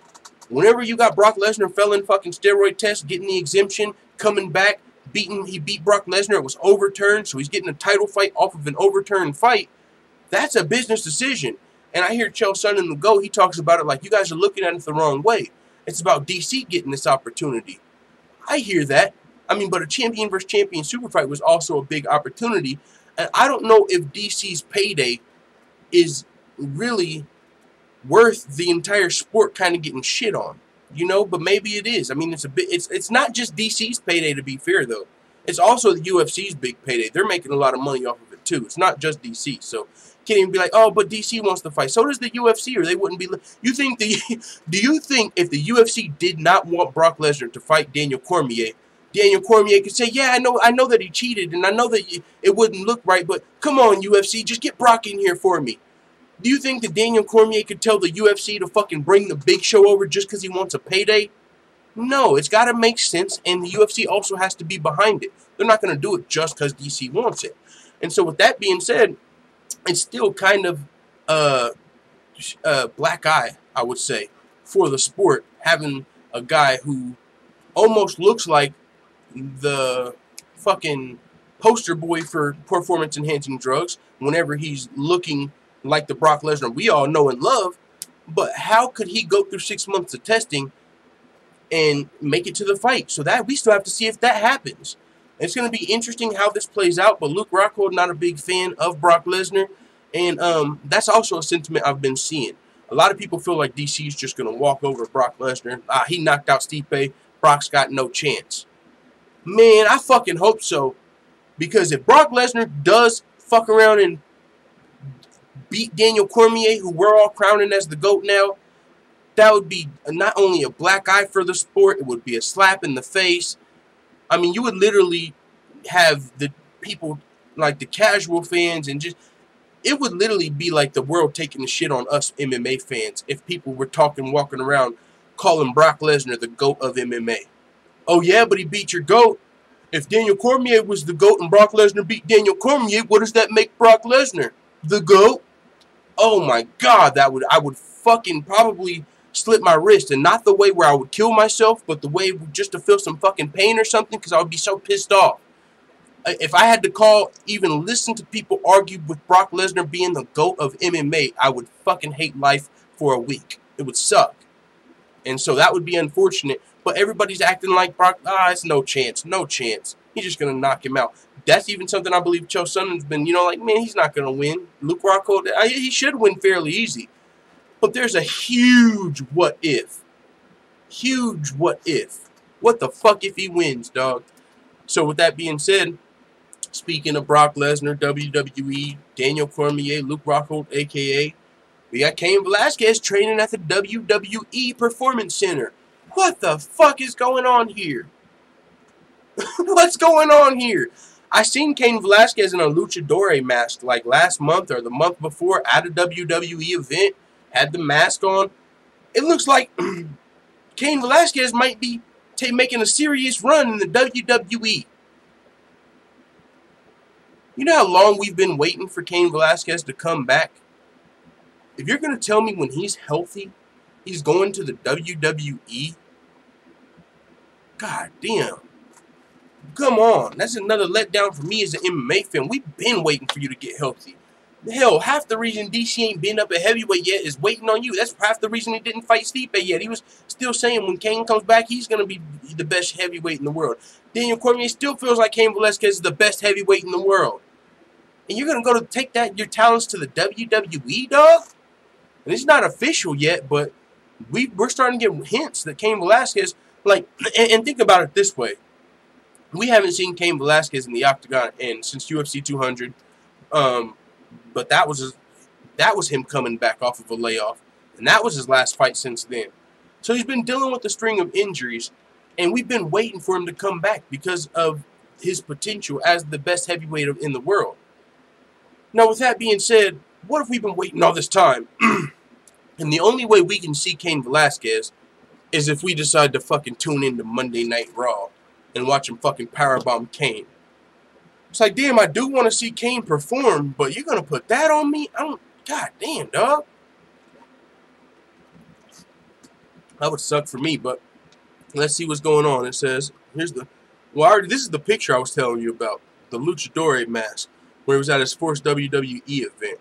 Whenever you got Brock Lesnar failing fucking steroid tests, getting the exemption, coming back, he beat Brock Lesnar, it was overturned, so he's getting a title fight off of an overturned fight, that's a business decision. And I hear Chael Sonnen the GOAT, he talks about it like you guys are looking at it the wrong way. It's about DC getting this opportunity. I hear that. I mean, but a champion versus champion super fight was also a big opportunity. And I don't know if DC's payday is really worth the entire sport kind of getting shit on. You know, but maybe it is. I mean, it's not just DC's payday, to be fair, though. It's also the UFC's big payday. They're making a lot of money off of it, too. It's not just DC, so can't even be like, oh, but DC wants to fight. So does the UFC, or they wouldn't be. Do you think if the UFC did not want Brock Lesnar to fight Daniel Cormier could say, yeah, I know that he cheated, and I know that it wouldn't look right, but come on, UFC, just get Brock in here for me. Do you think that Daniel Cormier could tell the UFC to fucking bring the Big Show over just because he wants a payday? No, it's got to make sense, and the UFC also has to be behind it. They're not going to do it just because DC wants it. And so with that being said, it's still kind of black eye, I would say, for the sport, having a guy who almost looks like the fucking poster boy for performance-enhancing drugs whenever he's looking like the Brock Lesnar we all know and love. But how could he go through 6 months of testing and make it to the fight? So that we still have to see if that happens. It's going to be interesting how this plays out, but Luke Rockhold, not a big fan of Brock Lesnar, and that's also a sentiment I've been seeing. A lot of people feel like DC is just going to walk over Brock Lesnar. He knocked out Stipe. Brock's got no chance. Man, I fucking hope so, because if Brock Lesnar does fuck around and beat Daniel Cormier, who we're all crowning as the GOAT now, that would be not only a black eye for the sport, it would be a slap in the face. I mean, you would literally have the people, like the casual fans, and just, it would literally be like the world taking the shit on us MMA fans if people were walking around, calling Brock Lesnar the GOAT of MMA. Oh yeah, but he beat your GOAT. If Daniel Cormier was the GOAT and Brock Lesnar beat Daniel Cormier, what does that make Brock Lesnar? The GOAT? Oh my God, I would fucking probably slit my wrist, and not the way where I would kill myself, but the way just to feel some fucking pain or something, because I would be so pissed off. If I had to even listen to people argue with Brock Lesnar being the GOAT of MMA, I would fucking hate life for a week. It would suck. And so that would be unfortunate. But everybody's acting like Brock, it's no chance, no chance. He's just going to knock him out. That's even something I believe Chael Sonnen's been, like, man, he's not going to win. Luke Rockhold, he should win fairly easy. But there's a huge what if. Huge what if. What the fuck if he wins, dog? So with that being said, speaking of Brock Lesnar, WWE, Daniel Cormier, Luke Rockhold, a.k.a., we got Cain Velasquez training at the WWE Performance Center. What the fuck is going on here? What's going on here? I seen Cain Velasquez in a luchador mask like last month or the month before at a WWE event. Had the mask on. It looks like Cain Velasquez might be making a serious run in the WWE. You know how long we've been waiting for Cain Velasquez to come back? If you're going to tell me when he's healthy, he's going to the WWE, god damn. Come on. That's another letdown for me as an MMA fan. We've been waiting for you to get healthy. Hell, half the reason DC ain't been up at heavyweight yet is waiting on you. That's half the reason he didn't fight Stipe yet. He was still saying when Cain comes back, he's going to be the best heavyweight in the world. Daniel Cormier still feels like Cain Velasquez is the best heavyweight in the world. And you're going to go to take your talents to the WWE, dog? And it's not official yet, but we're starting to get hints that Cain Velasquez, like, and think about it this way. We haven't seen Cain Velasquez in the octagon since UFC 200, but that was him coming back off of a layoff, and that was his last fight since then. So he's been dealing with a string of injuries, and we've been waiting for him to come back because of his potential as the best heavyweight in the world. Now, with that being said, what if we've been waiting all this time? And the only way we can see Cain Velasquez is if we decide to fucking tune into Monday Night Raw and watch him fucking powerbomb Cain. It's like, damn, I do want to see Cain perform, but you're going to put that on me? God damn, dog. That would suck for me, but let's see what's going on. It says, this is the picture I was telling you about, the Luchador mask, where he was at his first WWE event.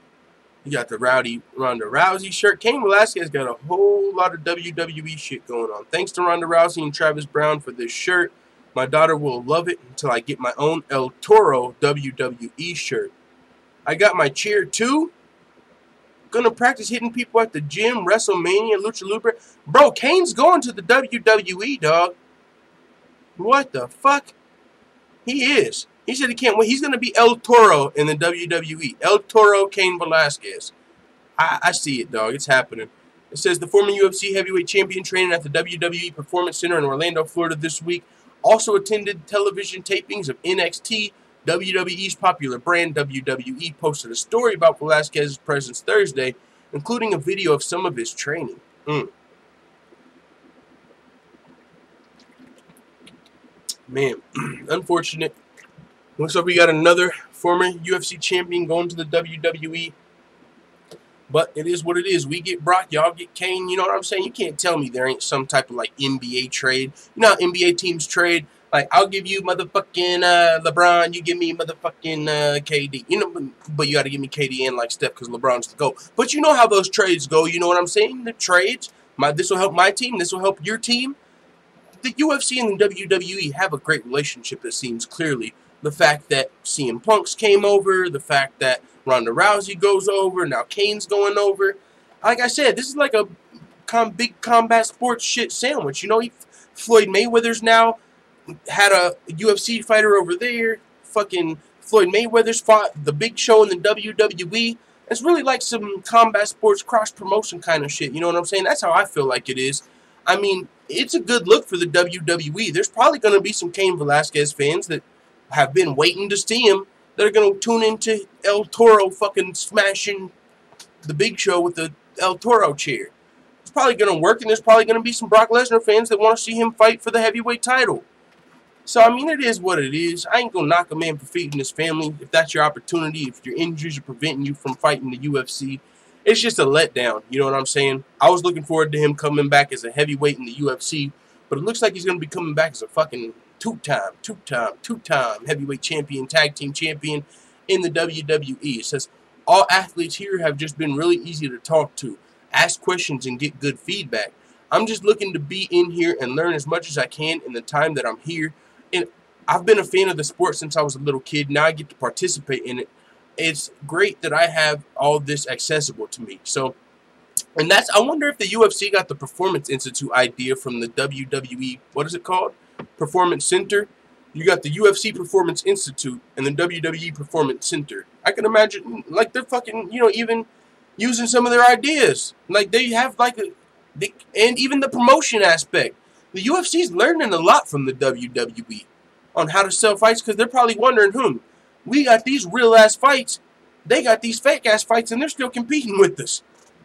You got the Ronda Rousey shirt. Cain Velasquez got a whole lot of WWE shit going on. Thanks to Ronda Rousey and Travis Brown for this shirt. My daughter will love it until I get my own El Toro WWE shirt. I got my chair too. Gonna practice hitting people at the gym, WrestleMania, Lucha Libre. Bro, Cain's going to the WWE, dog. What the fuck? He is. He said he can't wait. He's going to be El Toro in the WWE. El Toro Cain Velasquez. I see it, dog. It's happening. It says the former UFC heavyweight champion training at the WWE Performance Center in Orlando, Florida this week. Also attended television tapings of NXT. WWE's popular brand, WWE, posted a story about Velasquez's presence Thursday, including a video of some of his training. Man, unfortunate. Looks like we got another former UFC champion going to the WWE. But it is what it is. We get Brock, y'all get Cain. You know what I'm saying? You can't tell me there ain't some type of, like, NBA trade. You know how NBA teams trade? Like, I'll give you motherfucking LeBron. You give me motherfucking KD. You know, but you got to give me KD and, like, Steph because LeBron's the GOAT. But you know how those trades go. You know what I'm saying? The trades. This will help my team. This will help your team. The UFC and the WWE have a great relationship, it seems clearly. The fact that CM Punk's came over, the fact that Ronda Rousey goes over, now Cain's going over. Like I said, this is like a big combat sports shit sandwich. You know, Floyd Mayweather's now had a UFC fighter over there. Fucking Floyd Mayweather's fought the Big Show in the WWE. It's really like some combat sports cross-promotion kind of shit. You know what I'm saying? That's how I feel like it is. I mean, it's a good look for the WWE. There's probably going to be some Cain Velasquez fans that have been waiting to see him that are going to tune into El Toro fucking smashing the Big Show with the El Toro chair. It's probably going to work, and there's probably going to be some Brock Lesnar fans that want to see him fight for the heavyweight title. So, I mean, it is what it is. I ain't going to knock a man for feeding his family. If that's your opportunity, if your injuries are preventing you from fighting the UFC, it's just a letdown. You know what I'm saying? I was looking forward to him coming back as a heavyweight in the UFC, but it looks like he's going to be coming back as a fucking two-time heavyweight champion, tag team champion in the WWE. It says, all athletes here have just been really easy to talk to, ask questions, and get good feedback. I'm just looking to be in here and learn as much as I can in the time that I'm here. And I've been a fan of the sport since I was a little kid. Now I get to participate in it. It's great that I have all this accessible to me. So, and I wonder if the UFC got the Performance Institute idea from the WWE, what is it called? Performance Center. You got the UFC Performance Institute and the WWE Performance Center. I can imagine, like, they're fucking, you know, even using some of their ideas. Like, they have, like, and even the promotion aspect. The UFC's learning a lot from the WWE on how to sell fights, because they're probably wondering, we got these real-ass fights, they got these fake-ass fights, and they're still competing with us.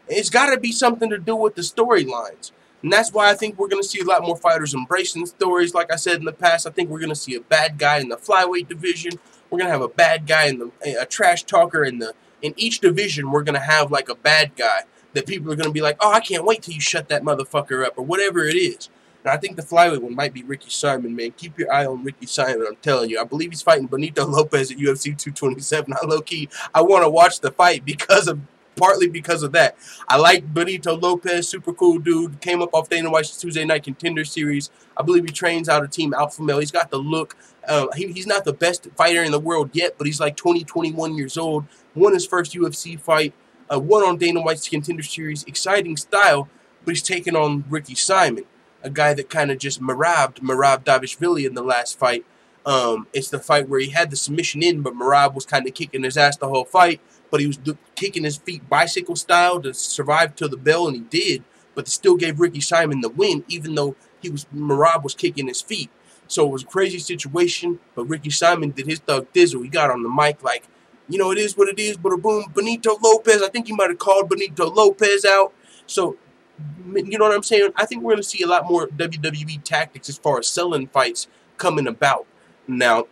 It's got to be something to do with the storylines. And that's why I think we're going to see a lot more fighters embracing stories. Like I said in the past, I think we're going to see a bad guy in the flyweight division. We're going to have a bad guy in a trash talker in each division. We're going to have like a bad guy that people are going to be like, oh, I can't wait till you shut that motherfucker up, or whatever it is. And I think the flyweight one might be Ricky Simon, man. Keep your eye on Ricky Simon, I'm telling you. I believe he's fighting Benito Lopez at UFC 227. I want to watch the fight partly because of that. I like Benito Lopez, super cool dude. Came up off Dana White's Tuesday Night Contender Series. I believe he trains out of Team Alpha Male. He's got the look. He's not the best fighter in the world yet, but he's like 21 years old. Won his first UFC fight. Won on Dana White's Contender Series. Exciting style. but he's taking on Ricky Simon, a guy that kind of just Merab Davishvili in the last fight. It's the fight where he had the submission in, but Merab was kind of kicking his ass the whole fight, but he was kicking his feet bicycle style to survive till the bell, and he did, but they still gave Ricky Simon the win, even though Merab was kicking his feet. So it was a crazy situation, but Ricky Simon did his thug thizzle. He got on the mic like, you know, it is what it is, but boom, Benito Lopez, I think he might have called Benito Lopez out. So, you know what I'm saying? I think we're going to see a lot more WWE tactics as far as selling fights coming about. Now,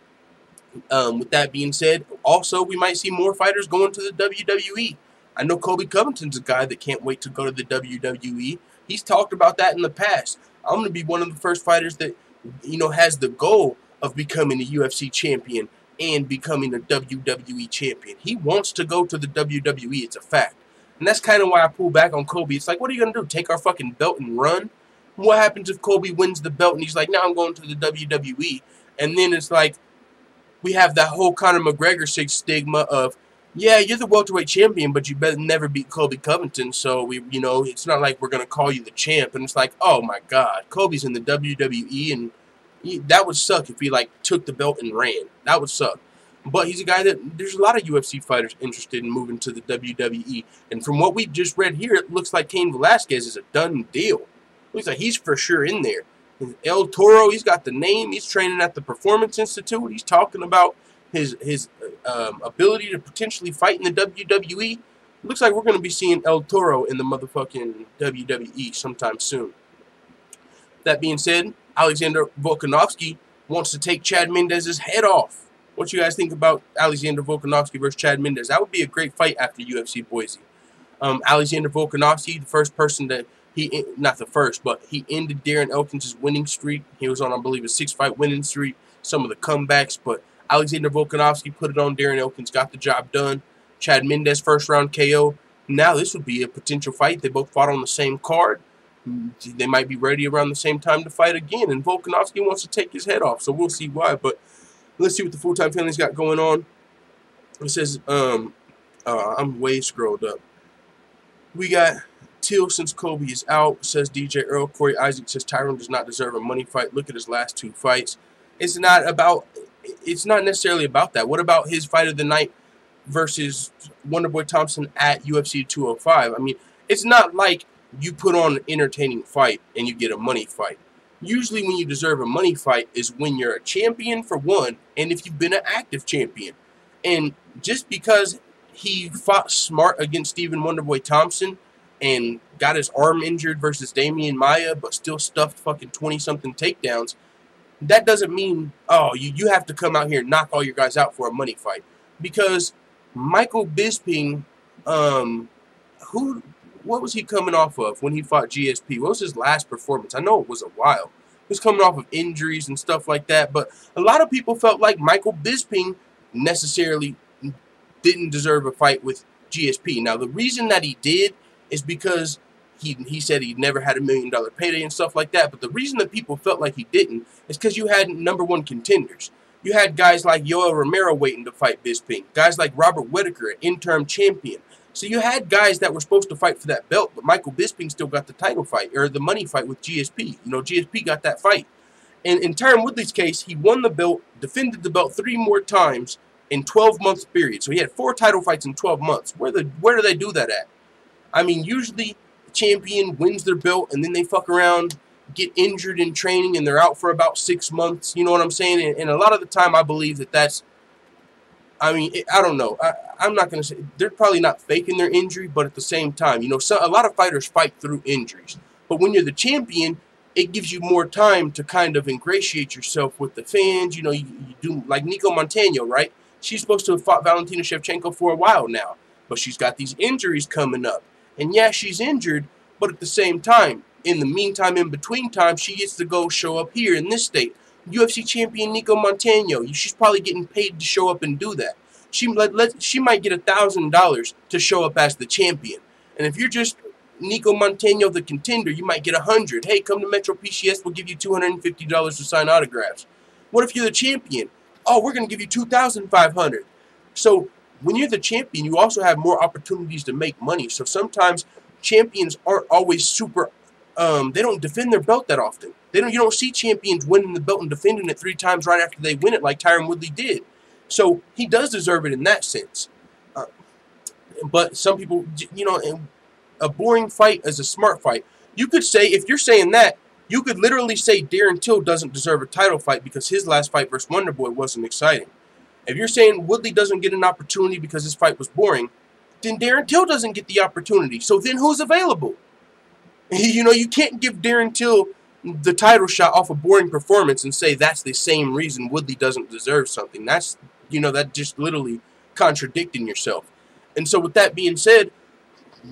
with that being said, also, we might see more fighters going to the WWE. I know Colby Covington's a guy that can't wait to go to the WWE. He's talked about that in the past. I'm going to be one of the first fighters that, you know, has the goal of becoming a UFC champion and becoming a WWE champion. He wants to go to the WWE. It's a fact. And that's kind of why I pull back on Colby. It's like, what are you going to do? Take our fucking belt and run? What happens if Colby wins the belt and he's like, now I'm going to the WWE? And then it's like, we have that whole Conor McGregor stigma of, yeah, you're the welterweight champion, but you better never beat Colby Covington. So, you know, it's not like we're going to call you the champ. And it's like, oh, my God, Colby's in the WWE, and that would suck if he, like, took the belt and ran. That would suck. But he's a guy that there's a lot of UFC fighters interested in moving to the WWE. And from what we just read here, it looks like Cain Velasquez is a done deal. Looks like he's for sure in there. El Toro, he's got the name. He's training at the Performance Institute. He's talking about his ability to potentially fight in the WWE. Looks like we're going to be seeing El Toro in the motherfucking WWE sometime soon. That being said, Alexander Volkanovski wants to take Chad Mendez's head off. What you guys think about Alexander Volkanovski versus Chad Mendez? That would be a great fight after UFC Boise. Alexander Volkanovski, the first person that not the first, but he ended Darren Elkins' winning streak. He was on, I believe, a 6-fight winning streak. Some of the comebacks, but Alexander Volkanovski put it on Darren Elkins, got the job done. Chad Mendez, first round KO. Now this would be a potential fight. They both fought on the same card. They might be ready around the same time to fight again, and Volkanovski wants to take his head off, so we'll see why. But let's see what the full-time family's got going on. It says, I'm way scrolled up. We got Till since Colby is out, says DJ Earl. Corey Isaac says Tyrone does not deserve a money fight. Look at his last 2 fights. It's not necessarily about that. What about his fight of the night versus Wonderboy Thompson at UFC 205? I mean, it's not like you put on an entertaining fight and you get a money fight. Usually when you deserve a money fight is when you're a champion, for one, and if you've been an active champion. And just because he fought smart against Stephen Wonderboy Thompson and got his arm injured versus Damian Maia, but still stuffed fucking 20-something takedowns, that doesn't mean, oh, you have to come out here and knock all your guys out for a money fight. Because Michael Bisping, what was he coming off of when he fought GSP? What was his last performance? I know it was a while. He was coming off of injuries and stuff like that, but a lot of people felt like Michael Bisping necessarily didn't deserve a fight with GSP. Now, the reason that he did is because he said he never had $1 million payday and stuff like that, but the reason that people felt like he didn't is because you had #1 contenders. You had guys like Yoel Romero waiting to fight Bisping, guys like Robert Whittaker, an interim champion. So you had guys that were supposed to fight for that belt, but Michael Bisping still got the title fight, or the money fight with GSP. You know, GSP got that fight. And in Tyron Woodley's case, he won the belt, defended the belt 3 more times in 12-month period. So he had 4 title fights in 12 months. Where do they do that at? I mean, usually the champion wins their belt, and then they fuck around, get injured in training, and they're out for about 6 months. You know what I'm saying? And a lot of the time, I believe that's, I mean, I don't know. I'm not going to say, they're probably not faking their injury, but at the same time, you know, a lot of fighters fight through injuries. But when you're the champion, it gives you more time to kind of ingratiate yourself with the fans. You know, you do, like Nico Montano, right? She's supposed to have fought Valentina Shevchenko for a while now, but she's got these injuries coming up. And yeah, she's injured, but at the same time, in the meantime, in between time, she gets to go show up here in this state. UFC champion Nico Montano, she's probably getting paid to show up and do that. She might get $1,000 to show up as the champion. And if you're just Nico Montano, the contender, you might get $100. Hey, come to Metro PCS, we'll give you $250 to sign autographs. What if you're the champion? Oh, we're going to give you $2,500. So when you're the champion, you also have more opportunities to make money. So sometimes champions aren't always super they don't defend their belt that often. You don't see champions winning the belt and defending it 3 times right after they win it like Tyron Woodley did. So he does deserve it in that sense. But some people, you know, a boring fight is a smart fight. You could say, if you're saying that, you could literally say Darren Till doesn't deserve a title fight because his last fight versus Wonderboy wasn't exciting. If you're saying Woodley doesn't get an opportunity because his fight was boring, then Darren Till doesn't get the opportunity. So then who's available? You know, you can't give Darren Till the title shot off a boring performance and say that's the same reason Woodley doesn't deserve something. That's, you know, that just literally contradicting yourself. And so with that being said,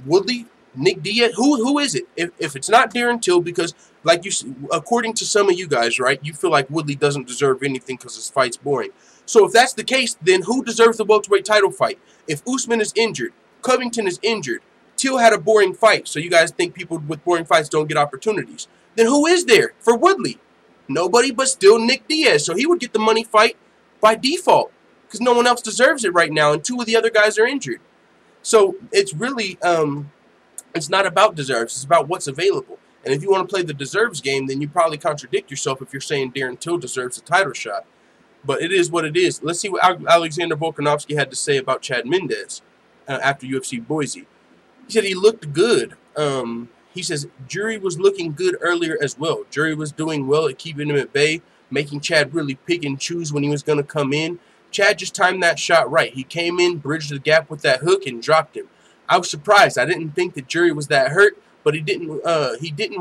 Woodley, Nick Diaz, who is it? If it's not Darren Till, because like you, according to some of you guys, right, you feel like Woodley doesn't deserve anything because his fight's boring. So if that's the case, then who deserves the welterweight title fight? If Usman is injured, Covington is injured, Till had a boring fight, so you guys think people with boring fights don't get opportunities, then who is there for Woodley? Nobody, but still Nick Diaz. So he would get the money fight by default because no one else deserves it right now, and 2 of the other guys are injured. So it's really, it's not about deserves. It's about what's available. And if you want to play the deserves game, then you probably contradict yourself if you're saying Darren Till deserves a title shot. But it is what it is. Let's see what Alexander Volkanovski had to say about Chad Mendes after UFC Boise. He said he looked good. He says Jury was looking good earlier as well. Jury was doing well at keeping him at bay, making Chad really pick and choose when he was going to come in. Chad just timed that shot right. He came in, bridged the gap with that hook, and dropped him. I was surprised. I didn't think that Jury was that hurt, but he didn't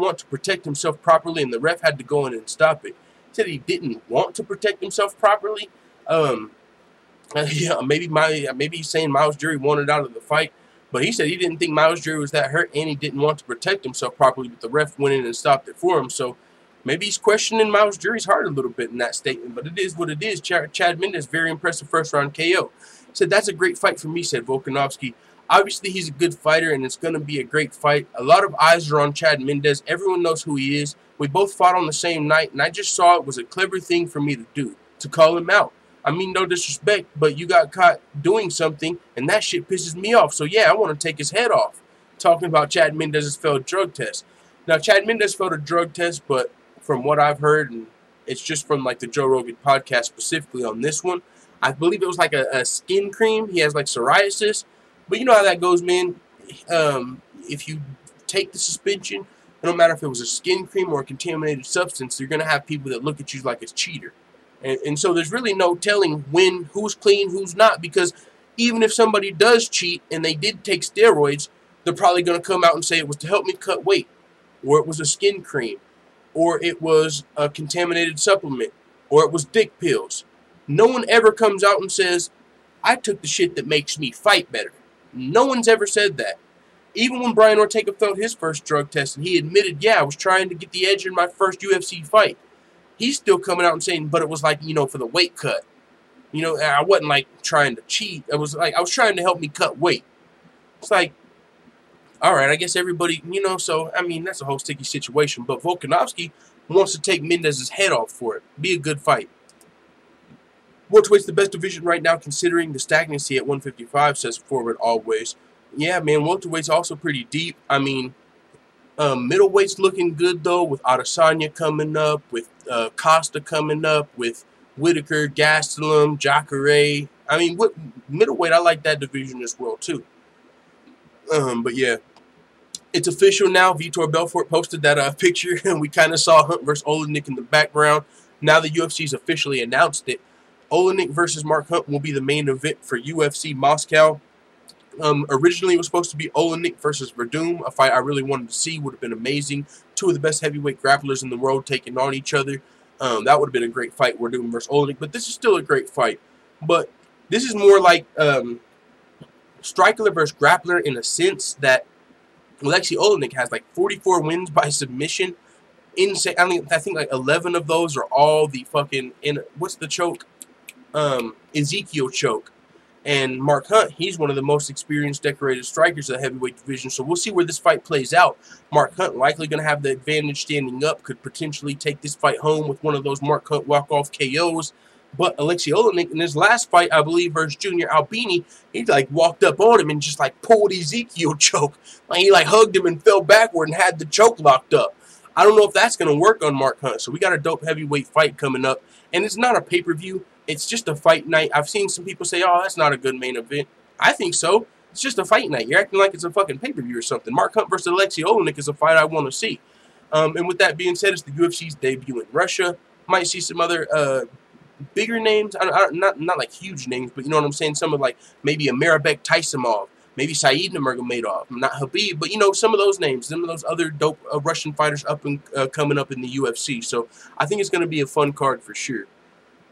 want to protect himself properly, and the ref had to go in and stop it. He said he didn't want to protect himself properly. Yeah, maybe he's saying Miles Jury wanted out of the fight. But he said he didn't think Miles Jury was that hurt, and he didn't want to protect himself properly, but the ref went in and stopped it for him. So maybe he's questioning Miles Jury's heart a little bit in that statement, but it is what it is. Chad Mendes, very impressive first-round KO. Said, that's a great fight for me, said Volkanovski. Obviously, he's a good fighter, and it's going to be a great fight. A lot of eyes are on Chad Mendes. Everyone knows who he is. We both fought on the same night, and I just saw it was a clever thing for me to do, to call him out. I mean, no disrespect, but you got caught doing something, and that shit pisses me off. So, yeah, I want to take his head off. Talking about Chad Mendes' failed drug test. Now, Chad Mendes failed a drug test, but from what I've heard, and it's just from, like, the Joe Rogan podcast specifically on this one, I believe it was, like, a skin cream. He has, like, psoriasis. But you know how that goes, man. If you take the suspension, it don't matter if it was a skin cream or a contaminated substance, you're going to have people that look at you like a cheater. And so there's really no telling who's clean, who's not, because even if somebody does cheat and they did take steroids, they're probably going to come out and say it was to help me cut weight, or it was a skin cream, or it was a contaminated supplement, or it was dick pills. No one ever comes out and says, I took the shit that makes me fight better. No one's ever said that. Even when Brian Ortega failed his first drug test and he admitted, yeah, I was trying to get the edge in my first UFC fight. He's still coming out and saying, but it was like, you know, for the weight cut. You know, I wasn't like trying to cheat. It was like I was trying to help me cut weight. It's like, all right, I guess everybody, you know, so, I mean, that's a whole sticky situation. But Volkanovski wants to take Mendes' head off for it. Be a good fight. Welterweight's the best division right now considering the stagnancy at 155, says Forward Always. Yeah, man, welterweight's also pretty deep. I mean, middleweight's looking good, though, with Adesanya coming up, with Costa coming up, with Whitaker, Gastelum, Jacare. I mean, middleweight, I like that division as well, too. But, yeah, it's official now. Vitor Belfort posted that picture, and we kind of saw Hunt versus Olenek in the background. Now the UFC's officially announced it. Olenek versus Mark Hunt will be the main event for UFC Moscow. Originally, it was supposed to be Olenek versus Verdum, a fight I really wanted to see. Would have been amazing. 2 of the best heavyweight grapplers in the world taking on each other. That would have been a great fight, Verdum versus Olenek. But this is still a great fight. But this is more like striker versus grappler in a sense that Alexei Olenek has like 44 wins by submission. Insane. I think like 11 of those are all the fucking what's the choke? Ezekiel choke. And Mark Hunt, he's one of the most experienced, decorated strikers of the heavyweight division. So we'll see where this fight plays out. Mark Hunt likely going to have the advantage standing up. Could potentially take this fight home with one of those Mark Hunt walk-off KOs. But Alexei Oleinik, in his last fight, I believe, versus Junior Albini, he like walked up on him and just like pulled Ezekiel choke. Like he like hugged him and fell backward and had the choke locked up. I don't know if that's going to work on Mark Hunt. So we got a dope heavyweight fight coming up. And it's not a pay-per-view. It's just a fight night. I've seen some people say, oh, that's not a good main event. I think so. It's just a fight night. You're acting like it's a fucking pay-per-view or something. Mark Hunt versus Alexei Oleinik is a fight I want to see. And with that being said, it's the UFC's debut in Russia. Might see some other bigger names. Not like huge names, but you know what I'm saying? Some of like maybe a Marabek Taisimov. Maybe Said Nurmagomedov, not Khabib, but you know, some of those names, some of those other dope Russian fighters up and coming up in the UFC. So I think it's going to be a fun card for sure.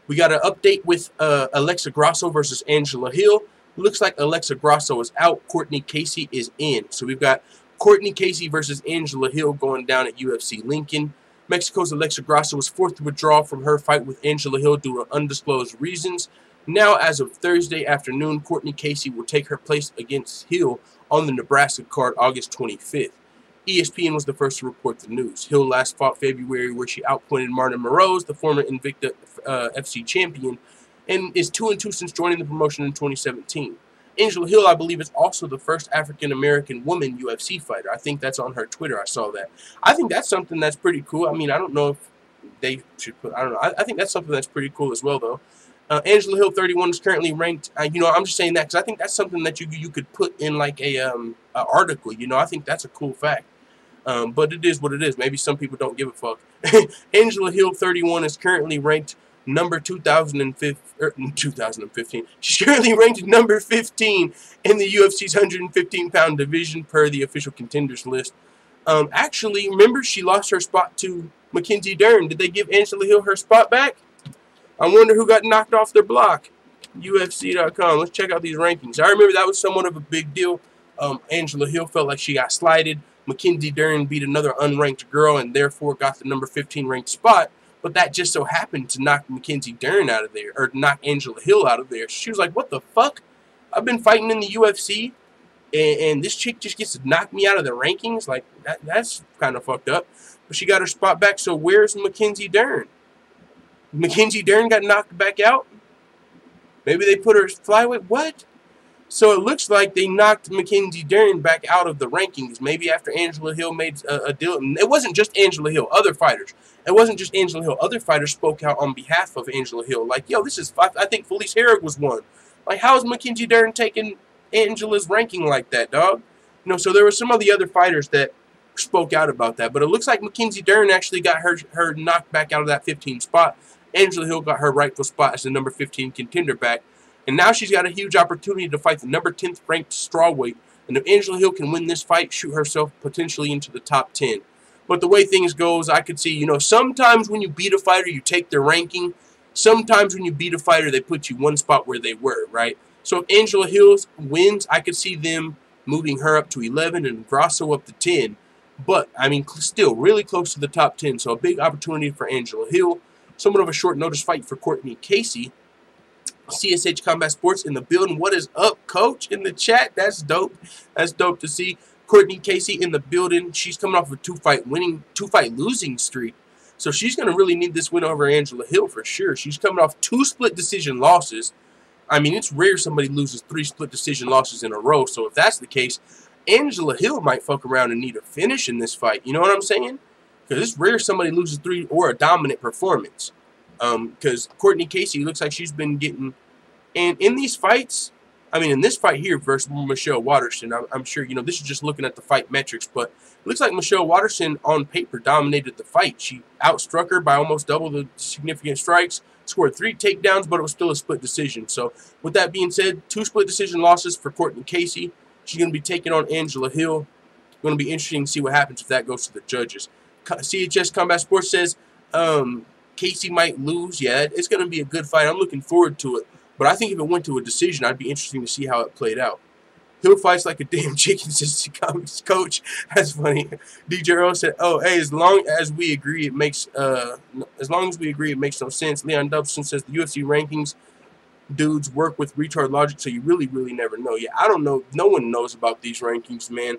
We got an update with Alexa Grasso versus Angela Hill. Looks like Alexa Grasso is out. Courtney Casey is in. So we've got Courtney Casey versus Angela Hill going down at UFC Lincoln. Mexico's Alexa Grasso was forced to withdraw from her fight with Angela Hill due to undisclosed reasons. Now, as of Thursday afternoon, Courtney Casey will take her place against Hill on the Nebraska card August 25th. ESPN was the first to report the news. Hill last fought February where she outpointed Martin Moroz, the former Invicta FC champion, and is 2-2 since joining the promotion in 2017. Angela Hill, I believe, is also the first African-American woman UFC fighter. I think that's on her Twitter. I saw that. I think that's something that's pretty cool. I mean, I don't know if they should put, I don't know. I think that's something that's pretty cool as well, though. Angela Hill 31 is currently ranked. You know, I'm just saying that because I think that's something that you could put in like a article. You know, I think that's a cool fact. But it is what it is. Maybe some people don't give a fuck. Angela Hill 31 is currently ranked number 2015. She's currently ranked number 15 in the UFC's 115-pound division per the official contenders list. Actually, remember she lost her spot to Mackenzie Dern. Did they give Angela Hill her spot back? I wonder who got knocked off their block. UFC.com. Let's check out these rankings. I remember that was somewhat of a big deal. Angela Hill felt like she got slighted. Mackenzie Dern beat another unranked girl and therefore got the number 15 ranked spot. But that just so happened to knock Mackenzie Dern out of there, or knock Angela Hill out of there. She was like, what the fuck? I've been fighting in the UFC, and this chick just gets to knock me out of the rankings? Like, that's kind of fucked up. But she got her spot back, so where's Mackenzie Dern? Mackenzie Dern got knocked back out? Maybe they put her flyweight? What? So it looks like they knocked Mackenzie Dern back out of the rankings. Maybe after Angela Hill made a deal. It wasn't just Angela Hill. Other fighters. It wasn't just Angela Hill. Other fighters spoke out on behalf of Angela Hill. Like, yo, this is... I think Felice Herrig was one. Like, how is Mackenzie Dern taking Angela's ranking like that, dog? You know, so there were some of the other fighters that spoke out about that. But it looks like Mackenzie Dern actually got her knocked back out of that 15 spot. Angela Hill got her rightful spot as the number 15 contender back. And now she's got a huge opportunity to fight the number 10th ranked strawweight. And if Angela Hill can win this fight, shoot herself potentially into the top 10. But the way things goes, I could see, you know, sometimes when you beat a fighter, you take their ranking. Sometimes when you beat a fighter, they put you one spot where they were, right? So if Angela Hill wins, I could see them moving her up to 11 and Grasso up to 10. But, I mean, still really close to the top 10. So a big opportunity for Angela Hill. Somewhat of a short notice fight for Courtney Casey. CSH Combat Sports in the building. What is up, coach? In the chat. That's dope. That's dope to see. Courtney Casey in the building. She's coming off a two-fight losing streak. So she's going to really need this win over Angela Hill for sure. She's coming off 2 split decision losses. I mean, it's rare somebody loses 3 split decision losses in a row. So if that's the case, Angela Hill might fuck around and need a finish in this fight. You know what I'm saying? Because it's rare somebody loses 3 or a dominant performance. Because Courtney Casey looks like she's been getting... And in these fights, I mean, in this fight here versus Michelle Waterson, I'm sure, you know, this is just looking at the fight metrics, but it looks like Michelle Waterson on paper dominated the fight. She outstruck her by almost double the significant strikes, scored 3 takedowns, but it was still a split decision. So with that being said, 2 split decision losses for Courtney Casey. She's going to be taking on Angela Hill. Going to be interesting to see what happens if that goes to the judges. CHS Combat Sports says Casey might lose. Yeah, it's going to be a good fight. I'm looking forward to it. But I think if it went to a decision, I'd be interesting to see how it played out. Hill fights like a damn chicken, says the coach. That's funny. DJ Earl said, "Oh, hey, as long as we agree, it makes no sense." Leon Dubson says the UFC rankings dudes work with retard logic, so you really never know. Yeah, I don't know. No one knows about these rankings, man.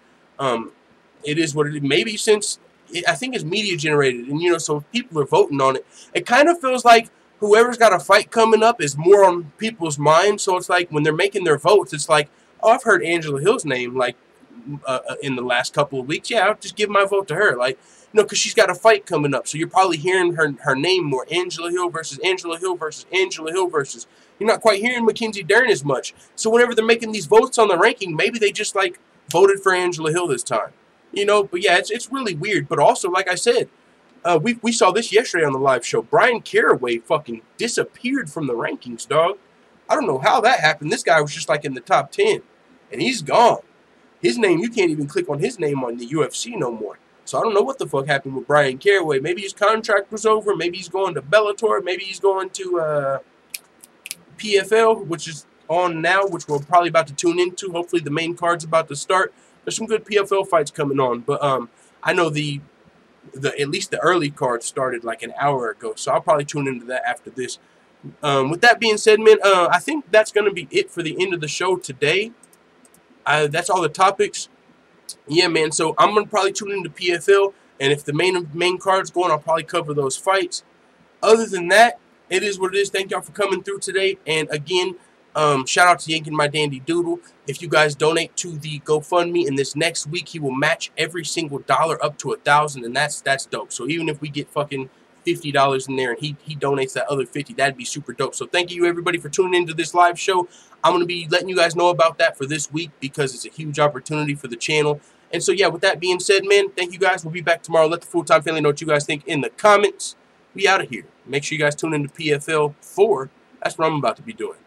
It is what it is. Maybe since I think it's media generated, and you know, so if people are voting on it, it kind of feels like whoever's got a fight coming up is more on people's minds. So it's like when they're making their votes, it's like, oh, I've heard Angela Hill's name like in the last couple of weeks. Yeah, I'll just give my vote to her. Like, you know, because she's got a fight coming up. So you're probably hearing her name more. Angela Hill versus Angela Hill versus Angela Hill versus. You're not quite hearing Mackenzie Dern as much. So whenever they're making these votes on the ranking, maybe they just like voted for Angela Hill this time. You know, but yeah, it's really weird. But also, like I said, we saw this yesterday on the live show. Brian Caraway fucking disappeared from the rankings, dog. I don't know how that happened. This guy was just like in the top 10, and he's gone. His name, you can't even click on his name on the UFC no more. So I don't know what the fuck happened with Brian Caraway. Maybe his contract was over. Maybe he's going to Bellator. Maybe he's going to PFL, which is on now, which we're probably about to tune into. Hopefully the main card's about to start. There's some good PFL fights coming on, but I know at least the early card started like an hour ago, so I'll probably tune into that after this. With that being said, man, I think that's going to be it for the end of the show today. That's all the topics. Yeah, man, so I'm going to probably tune into PFL, and if the main card's going, I'll probably cover those fights. Other than that, it is what it is. Thank y'all for coming through today, and again, shout out to Yanking My Dandy Doodle. If you guys donate to the GoFundMe in this next week, he will match every single dollar up to $1,000, and that's dope. So even if we get fucking $50 in there and he donates that other $50, that'd be super dope. So thank you everybody for tuning into this live show. I'm going to be letting you guys know about that for this week because it's a huge opportunity for the channel. And so yeah, with that being said, man, thank you guys. We'll be back tomorrow. Let the full-time family know what you guys think in the comments. We out of here. Make sure you guys tune into PFL 4. That's what I'm about to be doing.